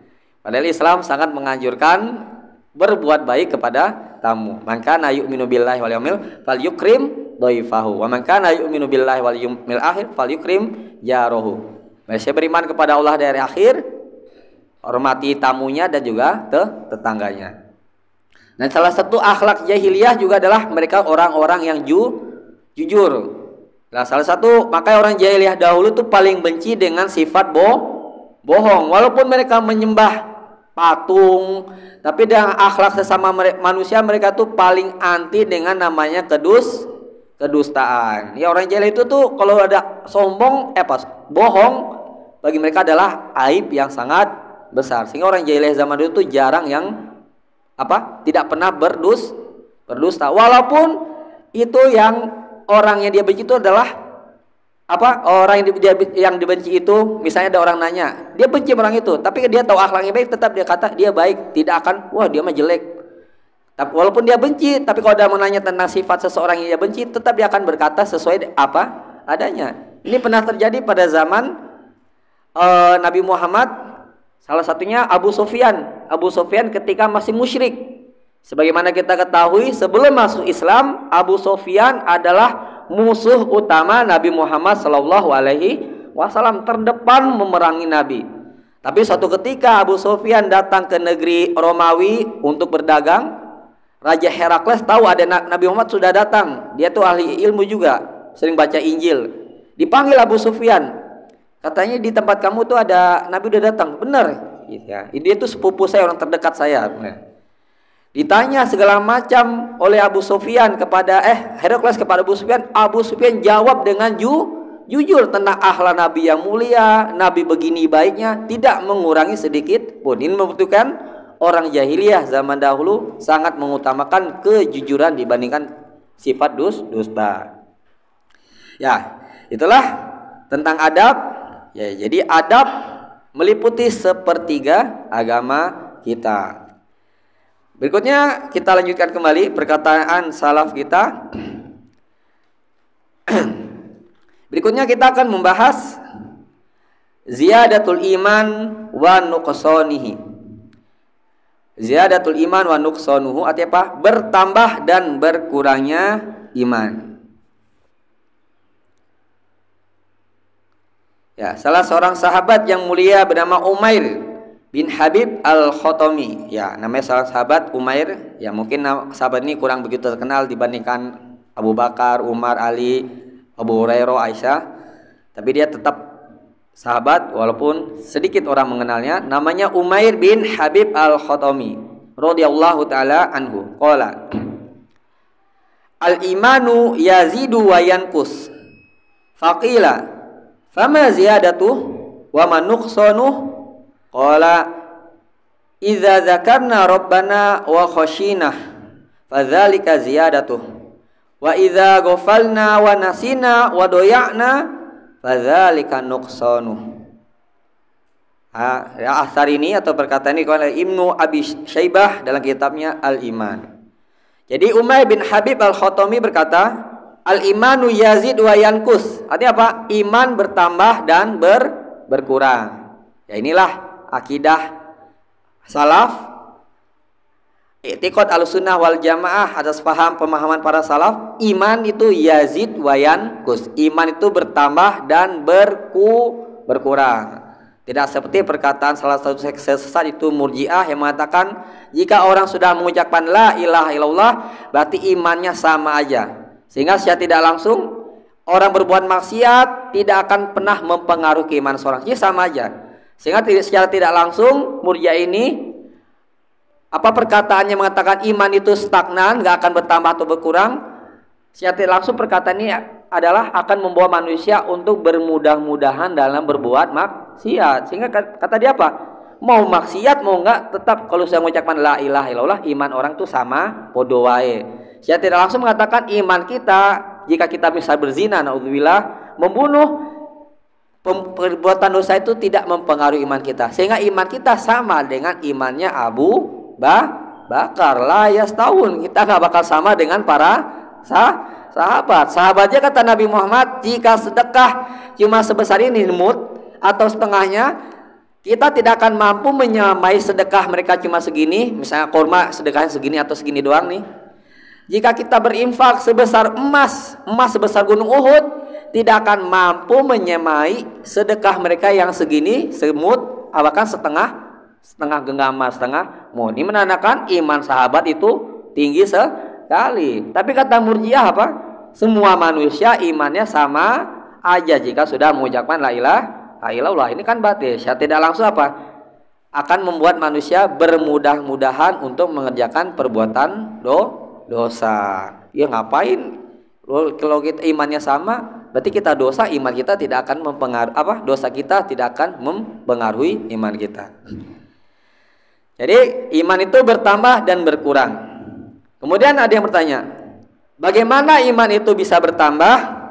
Padahal Islam sangat menganjurkan berbuat baik kepada tamu. Maka yu'minu billahi wal yaumil fal yukrim dhaifahu wa man kana yu'minu billahi wal yawmil akhir falyukrim jarahu. Saya beriman kepada Allah dari akhir, hormati tamunya dan juga tetangganya. Dan salah satu akhlak jahiliyah juga adalah mereka orang-orang yang jujur. Nah, salah satu makanya orang jahiliyah dahulu tuh paling benci dengan sifat bohong. Walaupun mereka menyembah patung, tapi dengan akhlak sesama manusia mereka tuh paling anti dengan namanya kedustaan. Ya orang jahiliyah itu tuh kalau ada sombong, bohong bagi mereka adalah aib yang sangat besar. Sehingga orang jahiliyah zaman dulu tuh jarang yang tidak pernah berdusta. Walaupun itu yang orang yang dia benci itu adalah orang yang dibenci itu, misalnya ada orang nanya, dia benci orang itu, tapi dia tahu akhlaknya baik, tetap dia kata dia baik, tidak akan wah dia mah jelek. Tapi walaupun dia benci, tapi kalau dia menanya tentang sifat seseorang yang dia benci, tetap dia akan berkata sesuai apa adanya. Ini pernah terjadi pada zaman Nabi Muhammad. Salah satunya Abu Sufyan. Abu Sufyan ketika masih musyrik. Sebagaimana kita ketahui, sebelum masuk Islam, Abu Sufyan adalah musuh utama Nabi Muhammad SAW, terdepan memerangi Nabi. Tapi suatu ketika Abu Sufyan datang ke negeri Romawi untuk berdagang, Raja Herakles tahu ada Nabi Muhammad sudah datang. Dia tuh ahli ilmu juga, sering baca Injil. Dipanggil Abu Sufyan. Katanya di tempat kamu tuh ada Nabi udah datang. Benar ya. Dia tuh sepupu saya, orang terdekat saya. Ditanya segala macam oleh Abu Sufyan kepada Herakles kepada Abu Sufyan. Abu Sufyan jawab dengan jujur tentang akhlak Nabi yang mulia, Nabi begini baiknya, tidak mengurangi sedikit pun. Ini membuktikan orang jahiliyah zaman dahulu sangat mengutamakan kejujuran dibandingkan sifat dusta. Ya, itulah tentang adab. Ya, jadi adab meliputi sepertiga agama kita. Berikutnya kita lanjutkan kembali perkataan salaf kita. Berikutnya kita akan membahas ziyadatul iman wa nuqsanihi. Ziyadatul iman wa nuqsanuhu artinya apa? Bertambah dan berkurangnya iman. Ya, salah seorang sahabat yang mulia bernama Umair bin Habib al-Khatami. Ya, namanya salah sahabat Umair. Ya, mungkin sahabat ini kurang begitu terkenal dibandingkan Abu Bakar, Umar, Ali, Abu Hurairah, Aisyah. Tapi dia tetap sahabat walaupun sedikit orang mengenalnya. Namanya Umair bin Habib al-Khatami radhiyallahu taala anhu. Qala al-imanu yazidu wa yanqus. Faqila fama ziyadatuh wa man nuqsanuh? Qala idza dzakarna rabbana wa khashinah fadzalika ziyadatuh wa idza ghafalna wa nasina wa doya'na fadzalika nuqsanuh. Asar ini atau perkataan ini oleh Ibnu Abi Syaibah dalam kitabnya Al-Iman. Jadi Umair bin Habib al-Khatami berkata, al-imanu yazid wa yankus. Artinya apa? Iman bertambah dan berkurang. Ya, inilah akidah salaf. I'tiqad al-sunnah wal jamaah atas pemahaman para salaf. Iman itu yazid wa yankus. Iman itu bertambah dan berkurang. Tidak seperti perkataan salah satu sesat itu Murji'ah yang mengatakan jika orang sudah mengucapkan la ilaha illallah berarti imannya sama aja. Sehingga secara tidak langsung orang berbuat maksiat tidak akan pernah mempengaruhi keimanan seorang. Jadi sama aja. Sehingga secara tidak langsung Murji'ah ini perkataannya mengatakan iman itu stagnan, nggak akan bertambah atau berkurang. Secara tidak langsung perkataan ini adalah akan membawa manusia untuk bermudah-mudahan dalam berbuat maksiat. Sehingga kata dia apa? Mau maksiat mau nggak tetap kalau saya mengucapkan la ilaha illallah iman orang tuh sama podo wae. Saya tidak langsung mengatakan iman kita jika kita misal berzina, naudzubillah, membunuh, perbuatan dosa itu tidak mempengaruhi iman kita. Sehingga iman kita sama dengan imannya Abu Bakar. La yastawun. Kita nggak bakal sama dengan para sahabat. Sahabatnya kata Nabi Muhammad, jika sedekah cuma sebesar ini mud atau setengahnya, kita tidak akan mampu menyamai sedekah mereka cuma segini. Misalnya kurma sedekahnya segini atau segini doang nih. Jika kita berinfak sebesar emas sebesar gunung Uhud, tidak akan mampu menyamai sedekah mereka yang segini semut, bahkan setengah genggam, setengah mud. Ini menandakan iman sahabat itu tinggi sekali. Tapi kata Murji'ah apa? Semua manusia imannya sama aja jika sudah mengucapkan la ilaha illallah. Ini kan batil. Saya tidak langsung apa? Akan membuat manusia bermudah-mudahan untuk mengerjakan perbuatan dosa. Ya ngapain? Kalau kita imannya sama, berarti kita dosa, iman kita tidak akan mempengaruhi dosa kita tidak akan mempengaruhi iman kita. Jadi iman itu bertambah dan berkurang. Kemudian ada yang bertanya, bagaimana iman itu bisa bertambah?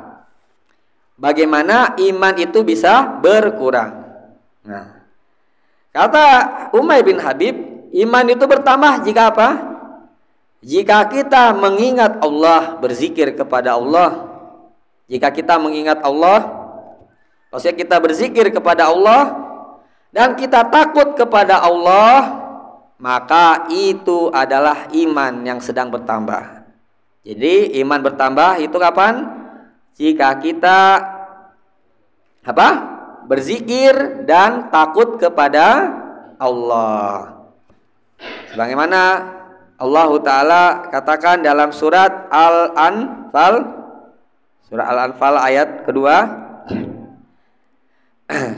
Bagaimana iman itu bisa berkurang? Nah, kata Umayy bin Habib, iman itu bertambah jika apa? Jika kita mengingat Allah, berzikir kepada Allah. Jika kita mengingat Allah, maksudnya kita berzikir kepada Allah dan kita takut kepada Allah, maka itu adalah iman yang sedang bertambah. Jadi iman bertambah itu kapan? Jika kita apa? Berzikir dan takut kepada Allah. Sebagaimana Allah Ta'ala katakan dalam surat Al-Anfal, surat Al-Anfal ayat kedua.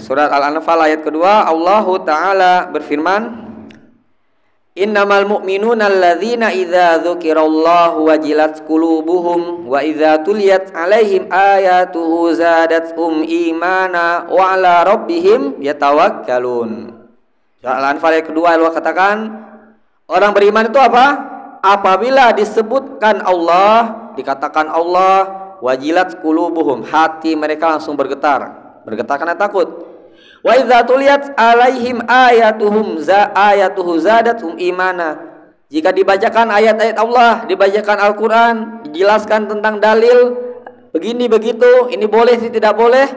Surat Al-Anfal ayat kedua, Allah Ta'ala berfirman, Innamal mu'minuna alladzina idza dzukirallahu wajilat qulubuhum wa idza tuliyat alaihim ayatuhu zadatuhum imana wa ala rabbihim yatawakkalun. Surah Al-Anfal ayat kedua, Allah katakan orang beriman itu apa? Apabila disebutkan Allah, dikatakan Allah, wajilat qulubuhum, hati mereka langsung bergetar karena takut. Wa idza tuliyat alaihim ayatuhu zadatuhum imana. Jika dibacakan ayat-ayat Allah, dibacakan Al-Qur'an, dijelaskan tentang dalil begini begitu, ini boleh tidak boleh,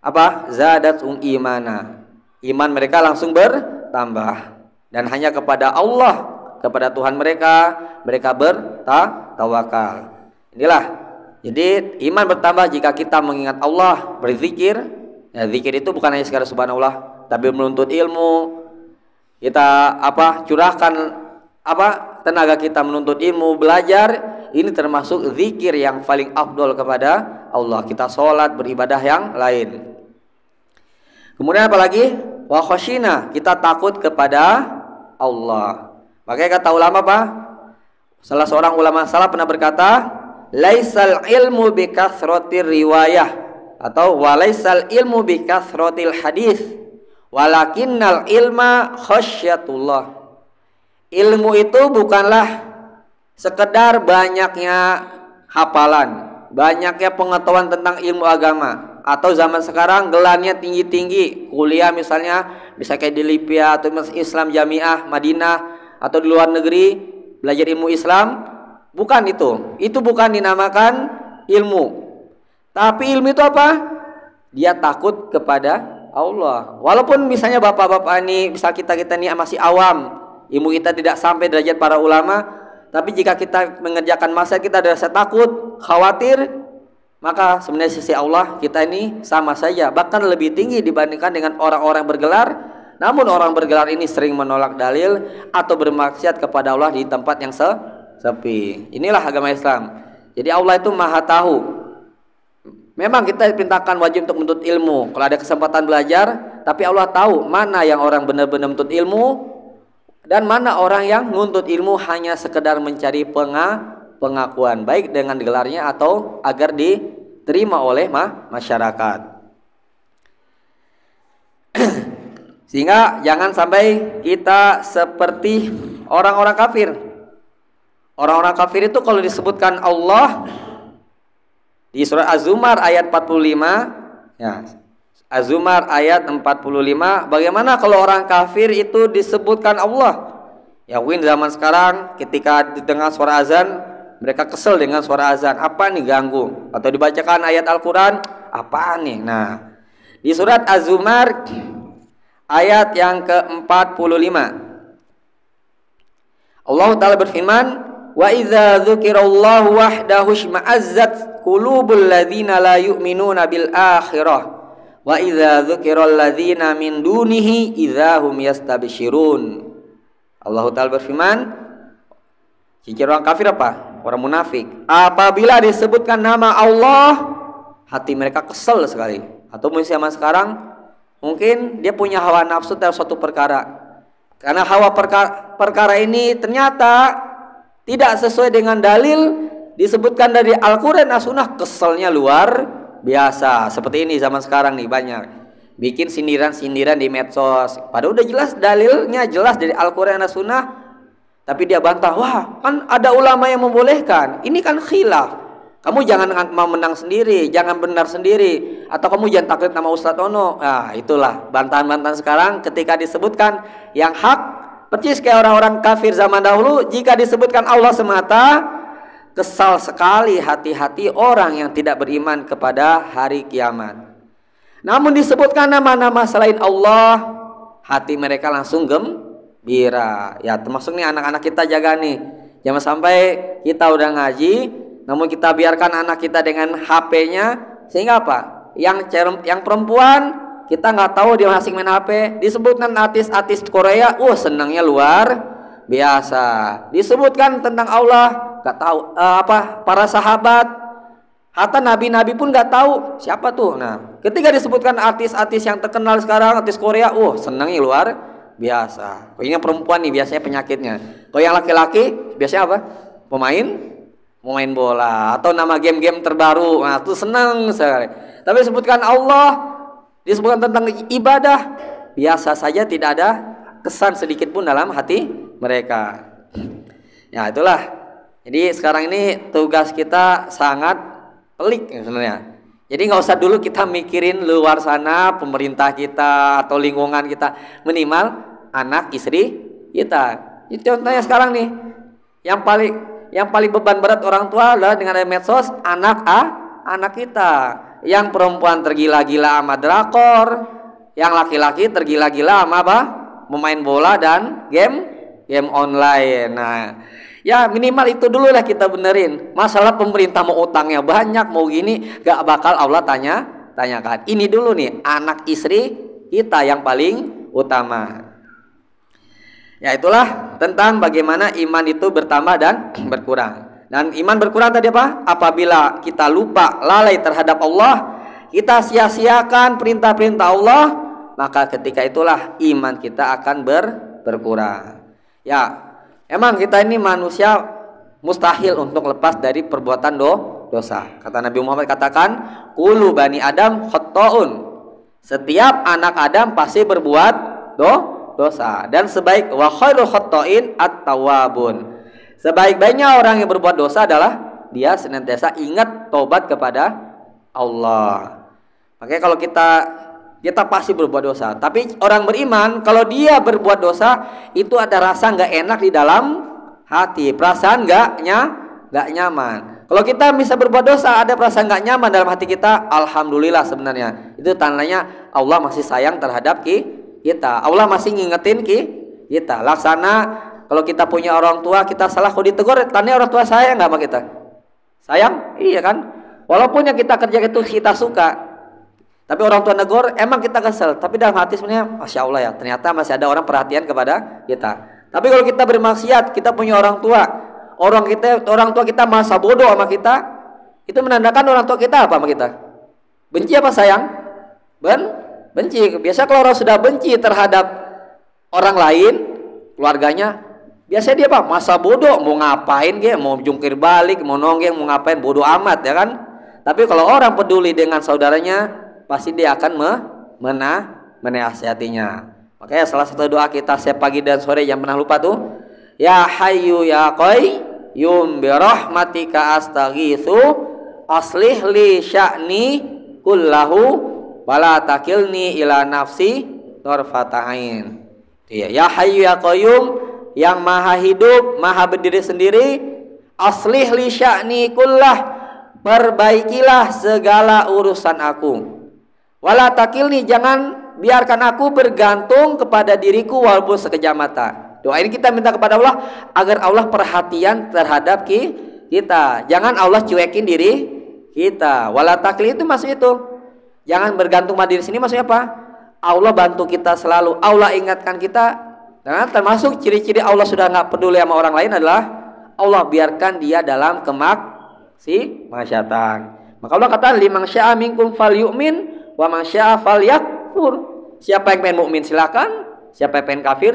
apa? Zadatuhum imana. Iman mereka langsung bertambah dan hanya kepada Allah, kepada Tuhan mereka bertawakal. Inilah. Jadi iman bertambah jika kita mengingat Allah, berzikir. Ya, zikir itu bukan hanya sekadar subhanallah, tapi menuntut ilmu. Kita curahkan tenaga kita menuntut ilmu, belajar. Ini termasuk zikir yang paling afdol kepada Allah. Kita sholat, beribadah yang lain. Kemudian apalagi? Wa khasyina, kita takut kepada Allah. Makanya kata ulama apa? Salah seorang ulama salaf pernah berkata, laisal ilmu bi kathratir riwayah, atau walaisal ilmu bi kathratil hadis walakinnal ilma khasyatullah. Ilmu itu bukanlah sekedar banyaknya hafalan, banyaknya pengetahuan tentang ilmu agama, atau zaman sekarang gelarnya tinggi-tinggi, kuliah misalnya bisa kayak di Libya atau Islam Jamiah Madinah atau di luar negeri belajar ilmu Islam. Bukan itu bukan dinamakan ilmu. Tapi ilmu itu apa? Dia takut kepada Allah. Walaupun misalnya bapak-bapak ini, misal kita ini masih awam, ilmu kita tidak sampai derajat para ulama, tapi jika kita mengerjakan maksiat kita ada rasa takut, khawatir, maka sebenarnya sisi Allah kita ini sama saja, bahkan lebih tinggi dibandingkan dengan orang-orang bergelar. Namun orang bergelar ini sering menolak dalil atau bermaksiat kepada Allah di tempat yang sepi. Inilah agama Islam. Jadi Allah itu Maha tahu. Memang kita diperintahkan wajib untuk menuntut ilmu. Kalau ada kesempatan belajar, tapi Allah tahu mana yang orang benar-benar menuntut ilmu dan mana orang yang menuntut ilmu hanya sekedar mencari pengakuan, baik dengan gelarnya atau agar diterima oleh masyarakat. Sehingga jangan sampai kita seperti orang-orang kafir. Orang-orang kafir itu kalau disebutkan Allah di surah Az-Zumar ayat 45, ya. Az-Zumar ayat 45, bagaimana kalau orang kafir itu disebutkan Allah? Ya mungkin zaman sekarang ketika didengar suara azan, mereka kesel dengan suara azan. Apa nih ganggu? Atau dibacakan ayat Al-Qur'an, apa nih? Nah, di surat Az-Zumar ayat yang ke-45, Allah Ta'ala berfirman, wa idza dzukirallahu wahdahu shma'azzat qulubul ladzina la yu'minuna bil akhirah wa idza dzukiral ladzina min dunihi idzahum yastabsyirun. Allah Ta'ala berfirman, ciri orang kafir apa? Orang munafik. Apabila disebutkan nama Allah, hati mereka kesel sekali. Atau mungkin zaman sekarang, mungkin dia punya hawa nafsu terhadap suatu perkara. Karena hawa perkara ini ternyata tidak sesuai dengan dalil disebutkan dari Al-Quran dan Sunnah, keselnya luar biasa. Seperti ini zaman sekarang nih banyak bikin sindiran-sindiran di medsos. Padahal udah jelas dalilnya, jelas dari Al-Quran dan Sunnah, tapi dia bantah, wah kan ada ulama yang membolehkan, ini kan khilaf. Kamu jangan mau menang sendiri, jangan benar sendiri, atau kamu jangan taklid nama Ustadz Ono. Nah itulah bantahan-bantahan sekarang ketika disebutkan yang hak, persis kayak orang-orang kafir zaman dahulu. Jika disebutkan Allah semata, kesal sekali hati-hati orang yang tidak beriman kepada hari kiamat. Namun disebutkan nama-nama selain Allah, hati mereka langsung gembira. Ya termasuk nih anak-anak kita jaga nih, jangan sampai kita udah ngaji namun kita biarkan anak kita dengan HP-nya, sehingga apa? Yang perempuan kita nggak tahu dia masih main HP. Disebutkan artis-artis Korea, senangnya luar biasa. Disebutkan tentang Allah, nggak tahu para sahabat, hatta nabi-nabi pun nggak tahu siapa tuh. Nah, ketika disebutkan artis-artis yang terkenal sekarang, artis Korea, senangnya luar biasa. Kalau yang perempuan nih biasanya penyakitnya. Kalau yang laki-laki biasanya apa? Pemain bola atau nama game-game terbaru. Nah, itu senang sekali. Tapi disebutkan Allah, disebutkan tentang ibadah, biasa saja, tidak ada kesan sedikit pun dalam hati mereka. Ya, itulah. Jadi sekarang ini tugas kita sangat pelik sebenarnya. Jadi nggak usah dulu kita mikirin luar sana, pemerintah kita atau lingkungan kita, minimal anak istri kita. Itu contohnya sekarang nih, yang paling beban berat orang tua adalah dengan ada medsos, anak kita. Yang perempuan tergila-gila sama drakor, yang laki-laki tergila-gila sama apa? Memain bola dan game online. Nah, ya minimal itu dulu lah kita benerin. Masalah pemerintah mau utangnya banyak, mau gini, gak bakal Allah tanyakan. Ini dulu nih, anak istri kita yang paling utama. Ya itulah tentang bagaimana iman itu bertambah dan berkurang. Dan iman berkurang tadi apa? Apabila kita lupa, lalai terhadap Allah, kita sia-siakan perintah-perintah Allah, maka ketika itulah iman kita akan berkurang. Ya, emang kita ini manusia mustahil untuk lepas dari perbuatan dosa. Kata Nabi Muhammad, katakan, kullu bani Adam khata'un. Setiap anak Adam pasti berbuat dosa. Dan sebaik wa khairul khata'in at-tawwabun. Sebaik-baiknya orang yang berbuat dosa adalah dia senantiasa ingat tobat kepada Allah. Makanya kalau kita pasti berbuat dosa. Tapi orang beriman kalau dia berbuat dosa itu ada rasa nggak enak di dalam hati, perasaan nggak nyaman. Kalau kita bisa berbuat dosa ada perasaan nggak nyaman dalam hati kita, alhamdulillah sebenarnya itu tandanya Allah masih sayang terhadap kita. Allah masih ngingetin kita. Laksana kalau kita punya orang tua, kita salah, kalau ditegur, tandanya orang tua sayang nggak sama kita? Sayang? Iya kan? Walaupun yang kita kerja itu kita suka, tapi orang tua negur, emang kita kesel. Tapi dalam hati sebenarnya, masya Allah ya, ternyata masih ada orang perhatian kepada kita. Tapi kalau kita bermaksiat, kita punya orang tua kita masa bodoh sama kita, itu menandakan orang tua kita apa sama kita? Benci apa sayang? Benci. Biasa kalau orang sudah benci terhadap orang lain, keluarganya, biasanya dia apa? Masa bodoh, mau ngapain dia, mau jungkir balik, mau nonggeng, mau ngapain, bodoh amat ya kan. Tapi kalau orang peduli dengan saudaranya, pasti dia akan menasihatinya. Makanya salah satu doa kita setiap pagi dan sore yang pernah lupa tuh, ya hayyu ya qayyum bi rahmatika astaghitsu aslih li sya'ni kullahu wala takilni ila nafsi tarfata ain. Ya hayyu ya qayyum, yang maha hidup, maha berdiri sendiri, aslih li sya'ni kullah, perbaikilah segala urusan aku. Wala takilni, jangan biarkan aku bergantung kepada diriku walaupun sekejap mata. Doa ini kita minta kepada Allah agar Allah perhatian terhadap kita. Jangan Allah cuekin diri kita. Wala takli itu maksud itu. Jangan bergantung pada diri sini, maksudnya apa? Allah bantu kita selalu, Allah ingatkan kita. Nah, termasuk ciri-ciri Allah sudah nggak peduli sama orang lain adalah Allah biarkan dia dalam kemaksiatan. Maka Allah kata liman syaa minkum falyu'min wa man syaa falyakfur. Siapa yang pengen mukmin silakan, siapa yang pengen kafir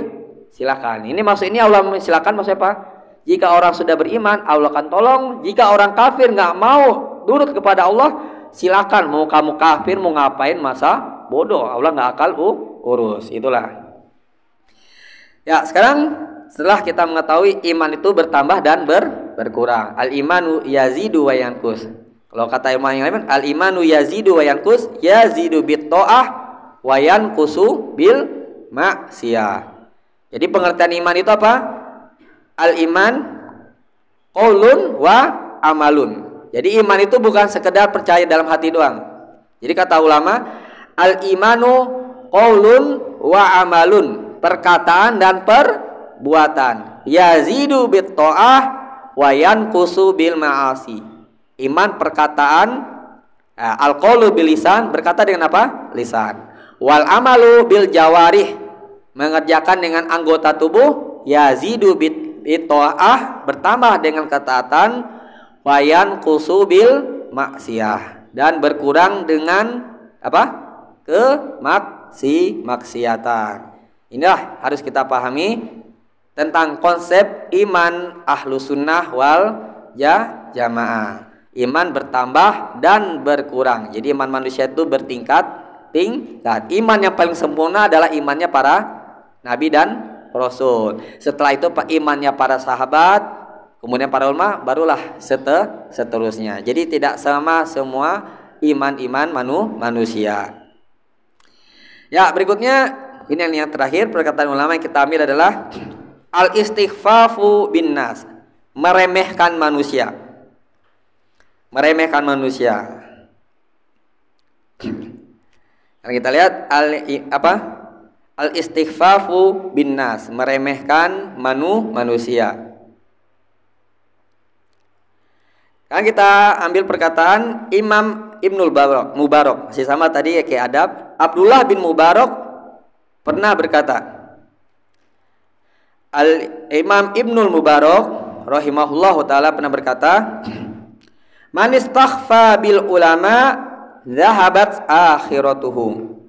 silakan. Ini maksud ini Allah silakan maksudnya apa? Jika orang sudah beriman, Allah akan tolong. Jika orang kafir nggak mau nurut kepada Allah, silakan. Mau kamu kafir, mau ngapain, masa bodoh. Allah nggak akal urus. Itulah. Ya, sekarang setelah kita mengetahui iman itu bertambah dan berkurang. Al-imanu yazidu wa yanqus. Kalau kata ilmu yang lain, al-imanu yazidu wa yanqus, yazidu bit ta'ah wa yanqusu bil maksiyah. Jadi pengertian iman itu apa? Al-iman qaulun wa amalun. Jadi iman itu bukan sekedar percaya dalam hati doang. Jadi kata ulama, al-imanu qaulun wa amalun, perkataan dan perbuatan. Yazidu bit ta'ah wa yanqusu bil ma'asi. Iman perkataan, al-qaulu bil lisan, berkata dengan apa? Lisan. Wal amalu bil jawarih, mengerjakan dengan anggota tubuh. Yazidu bit ta'ah, bertambah dengan ketaatan. Wayan kusubil maksiyah, dan berkurang dengan apa? Kemaksiatan. Inilah harus kita pahami tentang konsep iman ahlu sunnah wal jamaah. Iman bertambah dan berkurang. Jadi iman manusia itu bertingkat. Iman yang paling sempurna adalah imannya para nabi dan rasul. Setelah itu imannya para sahabat, kemudian para ulama, barulah seterusnya. Jadi tidak sama semua iman-iman manusia. Ya, berikutnya ini yang terakhir, perkataan ulama yang kita ambil adalah al-istighfafu bin nas, meremehkan manusia. Meremehkan manusia. Karena kita lihat al-istighfafu bin nas, meremehkan manusia. Kan kita ambil perkataan Imam Ibnul Mubarak, masih sama tadi ya, kayak adab. Abdullah bin Mubarak pernah berkata, Imam Ibnul Mubarak rahimahullahu taala pernah berkata, man istaghfa bil ulama dhahabat akhiratuhu.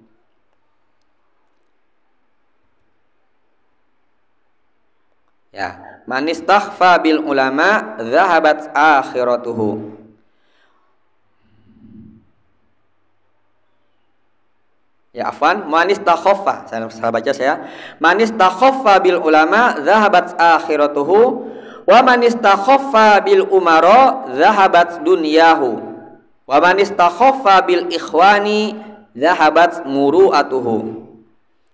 Ya, man istaghfa bil ulama dhahabat akhiratuhu. Ya, afwan, man istakhaffa, saya salah baca saya. Man istakhaffa bil ulama dhahabat akhiratuhu wa man istakhaffa bil umara dhahabat dunyahu wa man istakhaffa bil ikhwani dhahabat muru'atuhu.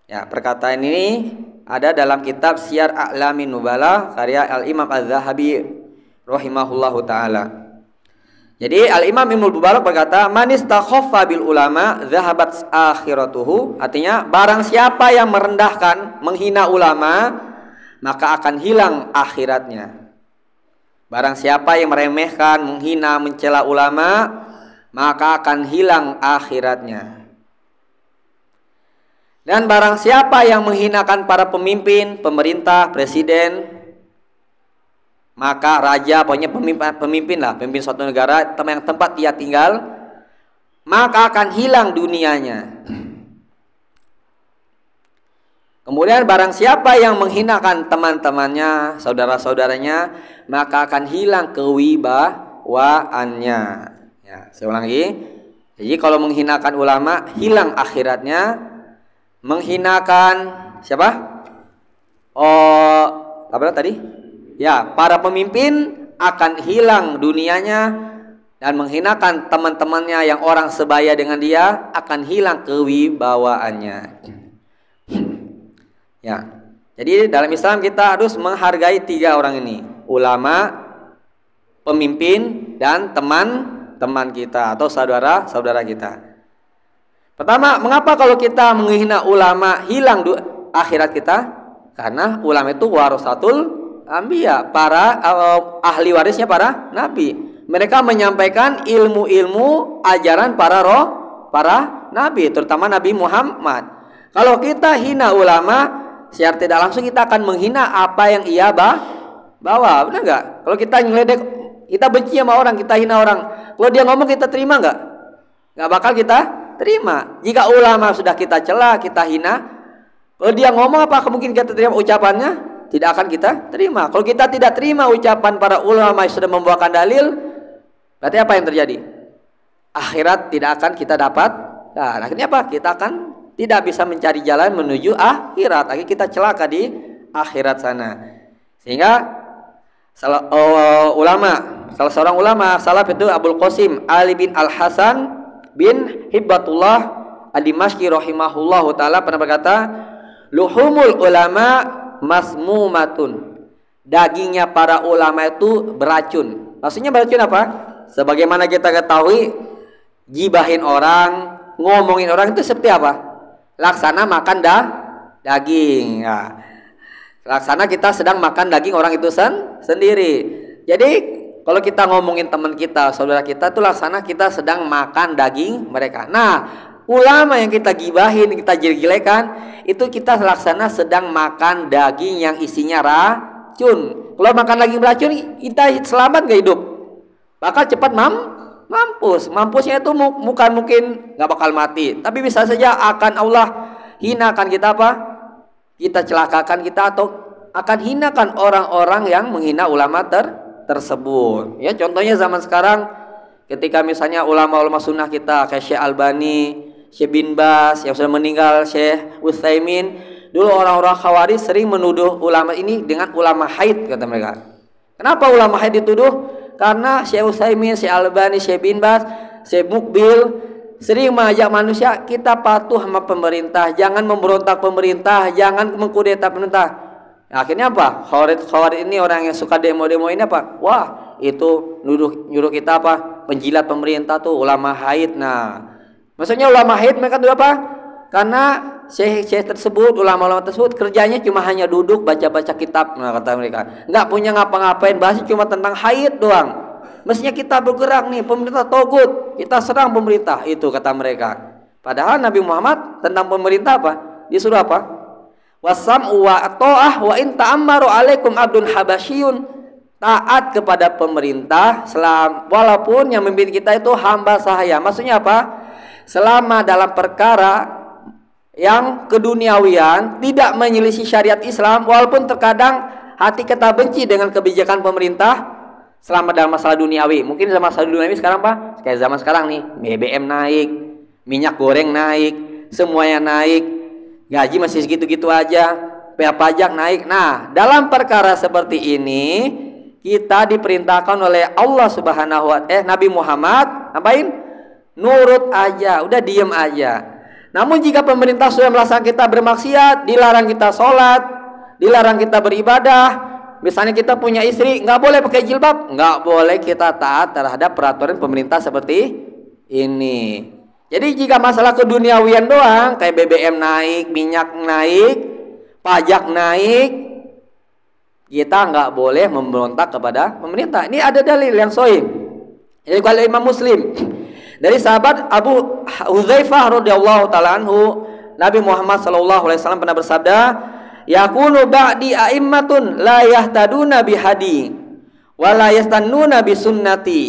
Ya, perkataan ini ada dalam kitab Syiar A'lamin Nubala karya Al-Imam Az-Zahabi rahimahullahu taala. Jadi Al-Imam Ibnul Mubarak berkata, man istakhaffa bil ulama dhahabat akhiratuhu, artinya barang siapa yang merendahkan, menghina ulama, maka akan hilang akhiratnya. Barang siapa yang meremehkan, menghina, mencela ulama, maka akan hilang akhiratnya. Dan barang siapa yang menghinakan para pemimpin, pemerintah, presiden, maka raja, pokoknya pemimpin lah, pemimpin suatu negara, yang tempat dia tinggal, maka akan hilang dunianya. Kemudian barang siapa yang menghinakan teman-temannya, saudara-saudaranya, maka akan hilang kewibawaannya. Ya, saya ulang lagi. Jadi kalau menghinakan ulama, hilang akhiratnya. Menghinakan siapa? Oh, apa tadi? Ya, para pemimpin akan hilang dunianya, dan menghinakan teman-temannya yang orang sebaya dengan dia akan hilang kewibawaannya. Ya, jadi dalam Islam kita harus menghargai tiga orang ini: ulama, pemimpin, dan teman-teman kita atau saudara-saudara kita. Pertama, mengapa kalau kita menghina ulama hilang akhirat kita? Karena ulama itu warasatul anbiya, para ahli warisnya para nabi. Mereka menyampaikan ilmu-ilmu ajaran para nabi, terutama Nabi Muhammad. Kalau kita hina ulama, secara tidak langsung kita akan menghina apa yang ia bawa, benar nggak? Kalau kita ngeledek, kita benci sama orang, kita hina orang, kalau dia ngomong kita terima nggak? Nggak bakal kita terima. Jika ulama sudah kita cela, kita hina, kalau dia ngomong apa mungkin kita terima ucapannya? Tidak akan kita terima. Kalau kita tidak terima ucapan para ulama yang sudah membawakan dalil, berarti apa yang terjadi? Akhirat tidak akan kita dapat. Nah, akhirnya apa? Kita akan tidak bisa mencari jalan menuju akhirat. Akhirnya kita celaka di akhirat sana. Sehingga salah seorang ulama salaf itu Abul Qasim Ali bin Al Hasan bin Hibbatullah Ad-Dimashqi rahimahullahu taala pernah berkata, luhumul ulama masmumatun. Dagingnya para ulama itu beracun. Maksudnya beracun apa? Sebagaimana kita ketahui, gibahin orang, ngomongin orang itu seperti apa? Laksana makan daging. Nah, laksana kita sedang makan daging orang itu sendiri. Jadi kalau kita ngomongin teman kita, saudara kita, itu laksana kita sedang makan daging mereka. Nah, ulama yang kita gibahin, kita jelek-jelekan, itu kita laksana sedang makan daging yang isinya racun. Kalau makan daging beracun, kita selamat gak hidup? Bakal cepat mampus. Mampusnya itu bukan mungkin nggak bakal mati, tapi bisa saja akan Allah hinakan kita apa? Kita celakakan kita, atau akan hinakan orang-orang yang menghina ulama tersebut. Ya, contohnya zaman sekarang ketika misalnya ulama-ulama sunnah kita kayak Syekh Albani, Syekh bin Bas yang sudah meninggal, Syekh Utsaimin, dulu orang-orang Khawarij sering menuduh ulama ini dengan ulama haid, kata mereka. Kenapa ulama haid dituduh? Karena Syekh Utsaimin, Syekh Albani, Syekh bin Bas, Syekh Mukbil sering mengajak manusia kita patuh sama pemerintah, jangan memberontak pemerintah, jangan mengkudeta pemerintah. Nah, akhirnya apa? Khawarij ini orang yang suka demo-demo ini apa? Wah, itu nyuruh kita apa? Penjilat pemerintah tuh ulama haid. Nah, maksudnya ulama haid mereka tuh apa? Karena syekh tersebut, ulama-ulama tersebut kerjanya cuma hanya duduk baca-baca kitab. Nah, kata mereka, nggak punya ngapa-ngapain, bahasnya cuma tentang haid doang. Mestinya kita bergerak nih, pemerintah togut, kita serang pemerintah, itu kata mereka. Padahal Nabi Muhammad tentang pemerintah apa? Disuruh apa? Wasam wa ta'ah wa in ta'ammaru alaikum abdun habasyun. Taat kepada pemerintah walaupun yang memimpin kita itu hamba sahaya. Maksudnya apa? Selama dalam perkara yang keduniawian tidak menyelisih syariat Islam, walaupun terkadang hati kita benci dengan kebijakan pemerintah selama dalam masalah duniawi. Mungkin dalam masalah duniawi sekarang Pak, kayak zaman sekarang nih, BBM naik, minyak goreng naik, semuanya naik, gaji masih segitu-gitu aja, pajak naik. Nah, dalam perkara seperti ini kita diperintahkan oleh Allah Subhanahu wa ta'ala, Nabi Muhammad ngapain? Nurut aja, udah diem aja. Namun jika pemerintah sudah melaksanakan kita bermaksiat, dilarang kita sholat, dilarang kita beribadah, misalnya kita punya istri, nggak boleh pakai jilbab, nggak boleh kita taat terhadap peraturan pemerintah seperti ini. Jadi jika masalah keduniawian doang, kayak BBM naik, minyak naik, pajak naik, kita nggak boleh memberontak kepada pemerintah. Ini ada dalil yang sahih. Jadi kalau Imam Muslim dari sahabat Abu Hudzaifah radhiyallahu taala anhu, Nabi Muhammad sallallahu alaihi wasallam pernah bersabda, yakunu ba'di a'immatun la yahtaduna bihadi wa la yastannuna bi sunnati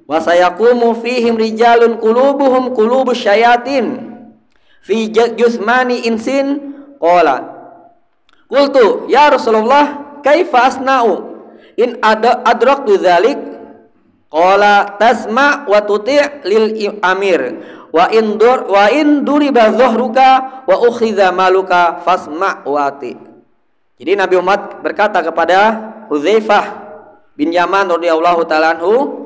wa sayaqumu fihim rijalun qulubuhum qulubus syayatin fi jusmani insin. Qultu ya Rasulullah kaifa asna'u in adraktu dzalik? Qala tasma wa tuti' lil amir wa in duriba dhahruka wa ukhidha maluka fasma' wa ati. Jadi Nabi Muhammad berkata kepada Hudzaifah bin Yaman radhiyallahu taala anhu,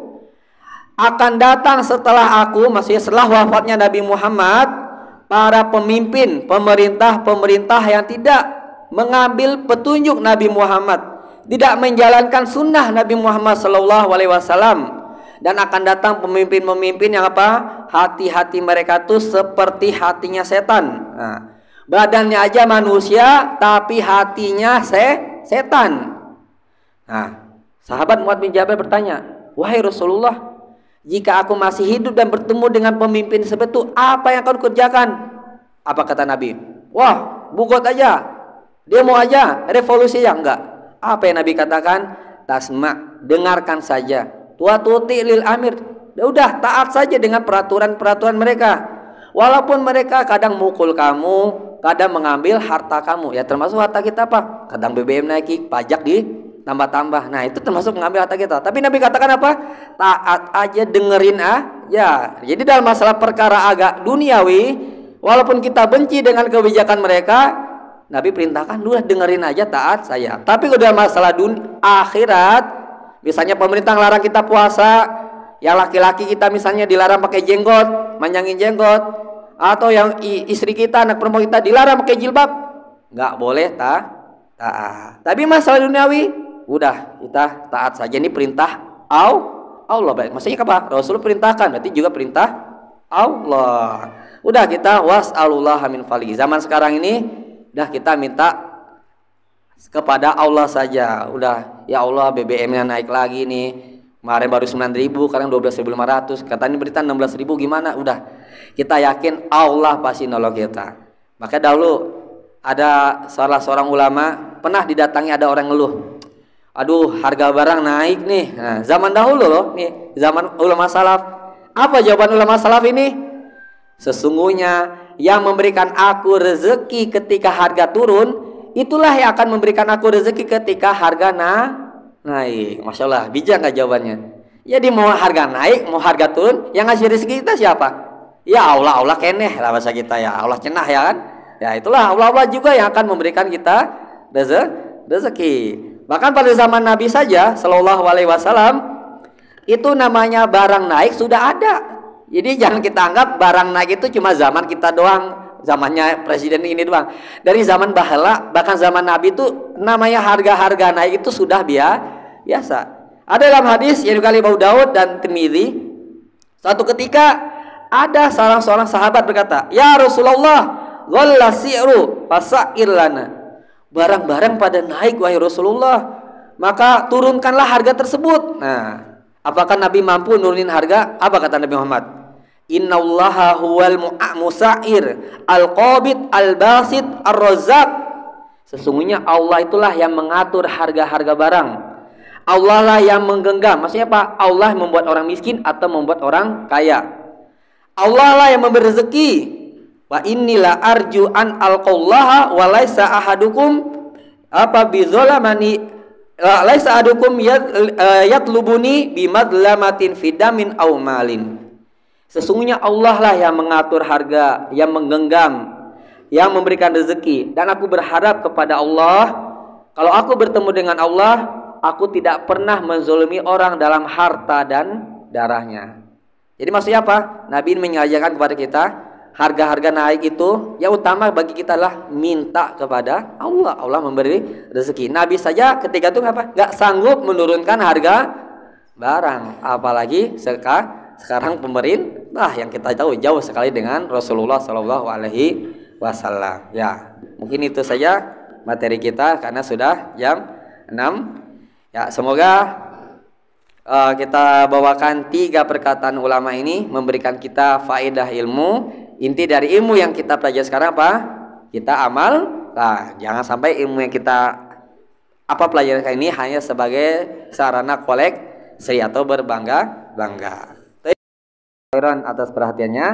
akan datang setelah aku, maksudnya setelah wafatnya Nabi Muhammad, para pemimpin pemerintah yang tidak mengambil petunjuk Nabi Muhammad, tidak menjalankan sunnah Nabi Muhammad sallallahu alaihi wasallam, dan akan datang pemimpin-pemimpin yang apa? Hati-hati mereka tuh seperti hatinya setan. Nah, Badannya aja manusia, tapi hatinya setan. Nah, sahabat Muadz bin Jabal bertanya, wahai Rasulullah, jika aku masih hidup dan bertemu dengan pemimpin seperti itu, apa yang akan kerjakan? Apa kata Nabi? Wah, bugot aja, demo aja, revolusi ya? Enggak. Apa yang Nabi katakan? Tasma, dengarkan saja. Wa tuti lil amir. Udah, taat saja dengan peraturan-peraturan mereka. Walaupun mereka kadang mukul kamu, kadang mengambil harta kamu, ya termasuk harta kita apa? Kadang BBM naik, pajak ditambah-tambah. Nah, itu termasuk mengambil harta kita. Tapi Nabi katakan apa? Taat aja, dengerin ya. Jadi dalam masalah perkara agak duniawi, walaupun kita benci dengan kebijakan mereka, Nabi perintahkan dulu dengerin aja, taat saya. Tapi kalau dalam masalah akhirat, misalnya pemerintah larang kita puasa, yang laki-laki kita misalnya dilarang pakai jenggot, manjangin jenggot, atau yang istri kita, anak perempuan kita dilarang pakai jilbab, nggak boleh taat. Tapi masalah duniawi, udah kita taat saja. Ini perintah Allah. Baik, maksudnya apa? Rasul perintahkan, berarti juga perintah Allah. Udah kita was'alullah min fali. Zaman sekarang ini udah kita minta kepada Allah saja. Udah, ya Allah, BBM-nya naik lagi nih. Kemarin baru 9.000, sekarang 12.500. Katanya berita 16.000, gimana? Udah, kita yakin Allah pasti nolong kita. Maka dahulu ada salah seorang ulama pernah didatangi ada orang ngeluh, aduh harga barang naik nih. Nah, zaman dahulu loh, nih zaman ulama salaf. Apa jawaban ulama salaf ini? Sesungguhnya yang memberikan aku rezeki ketika harga turun, itulah yang akan memberikan aku rezeki ketika harga naik. Masya Allah, bijak nggak jawabannya? Jadi mau harga naik, mau harga turun, yang ngasih rezeki kita siapa? Ya Allah keneh lah bahasa kita, ya Allah cenah ya kan? Ya itulah Allah juga yang akan memberikan kita rezeki. Bahkan pada zaman Nabi saja Shallallahu Alaihi Wasallam itu namanya barang naik sudah ada. Jadi jangan kita anggap barang naik itu cuma zaman kita doang, zamannya presiden ini doang. Dari zaman bahala, bahkan zaman Nabi itu namanya harga-harga naik itu sudah biasa. Ada dalam hadis yang dikali Abu Daud dan Tirmidzi, suatu ketika ada seorang sahabat berkata, ya Rasulullah, ghalla si'ru fasa'ir lana. Barang-barang pada naik wahai Rasulullah, maka turunkanlah harga tersebut. Nah, apakah Nabi mampu nurunin harga? Apa kata Nabi Muhammad? Innallaha huwal musa'ir al-qabid al-basit ar-razzaq. Sesungguhnya Allah itulah yang mengatur harga-harga barang. Allah lah yang menggenggam. Maksudnya apa? Allah membuat orang miskin atau membuat orang kaya. Allah lah yang memberi rezeki. Wa innila arju an alqallaha wa laisa ahadukum apa bizolamani laisa ahadukum yatlubuni bimadlamatin fidamin aw malin. Sesungguhnya Allah lah yang mengatur harga, yang menggenggam, yang memberikan rezeki, dan aku berharap kepada Allah, kalau aku bertemu dengan Allah, aku tidak pernah menzalimi orang dalam harta dan darahnya. Jadi maksudnya apa? Nabi mengajarkan kepada kita, harga-harga naik itu yang utama bagi kita adalah minta kepada Allah. Allah memberi rezeki. Nabi saja ketika itu apa? Gak sanggup menurunkan harga barang, apalagi sekarang pemerintah yang kita tahu jauh sekali dengan Rasulullah Shallallahu Alaihi Wasallam. Ya, mungkin itu saja materi kita karena sudah jam 6. Ya, semoga kita bawakan 3 perkataan ulama ini memberikan kita faedah ilmu. Inti dari ilmu yang kita pelajari sekarang apa? Kita amal. Nah, jangan sampai ilmu yang kita pelajari ini hanya sebagai sarana koleksi atau berbangga-bangga. Atas perhatiannya,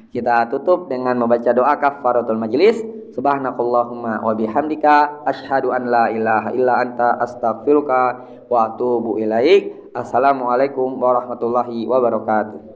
kita tutup dengan membaca doa kafaratul majlis. Subhanakallahumma wa bihamdika asyhadu an la ilaha illa anta astaghfiruka wa atubu ilaik. Assalamualaikum warahmatullahi wabarakatuh.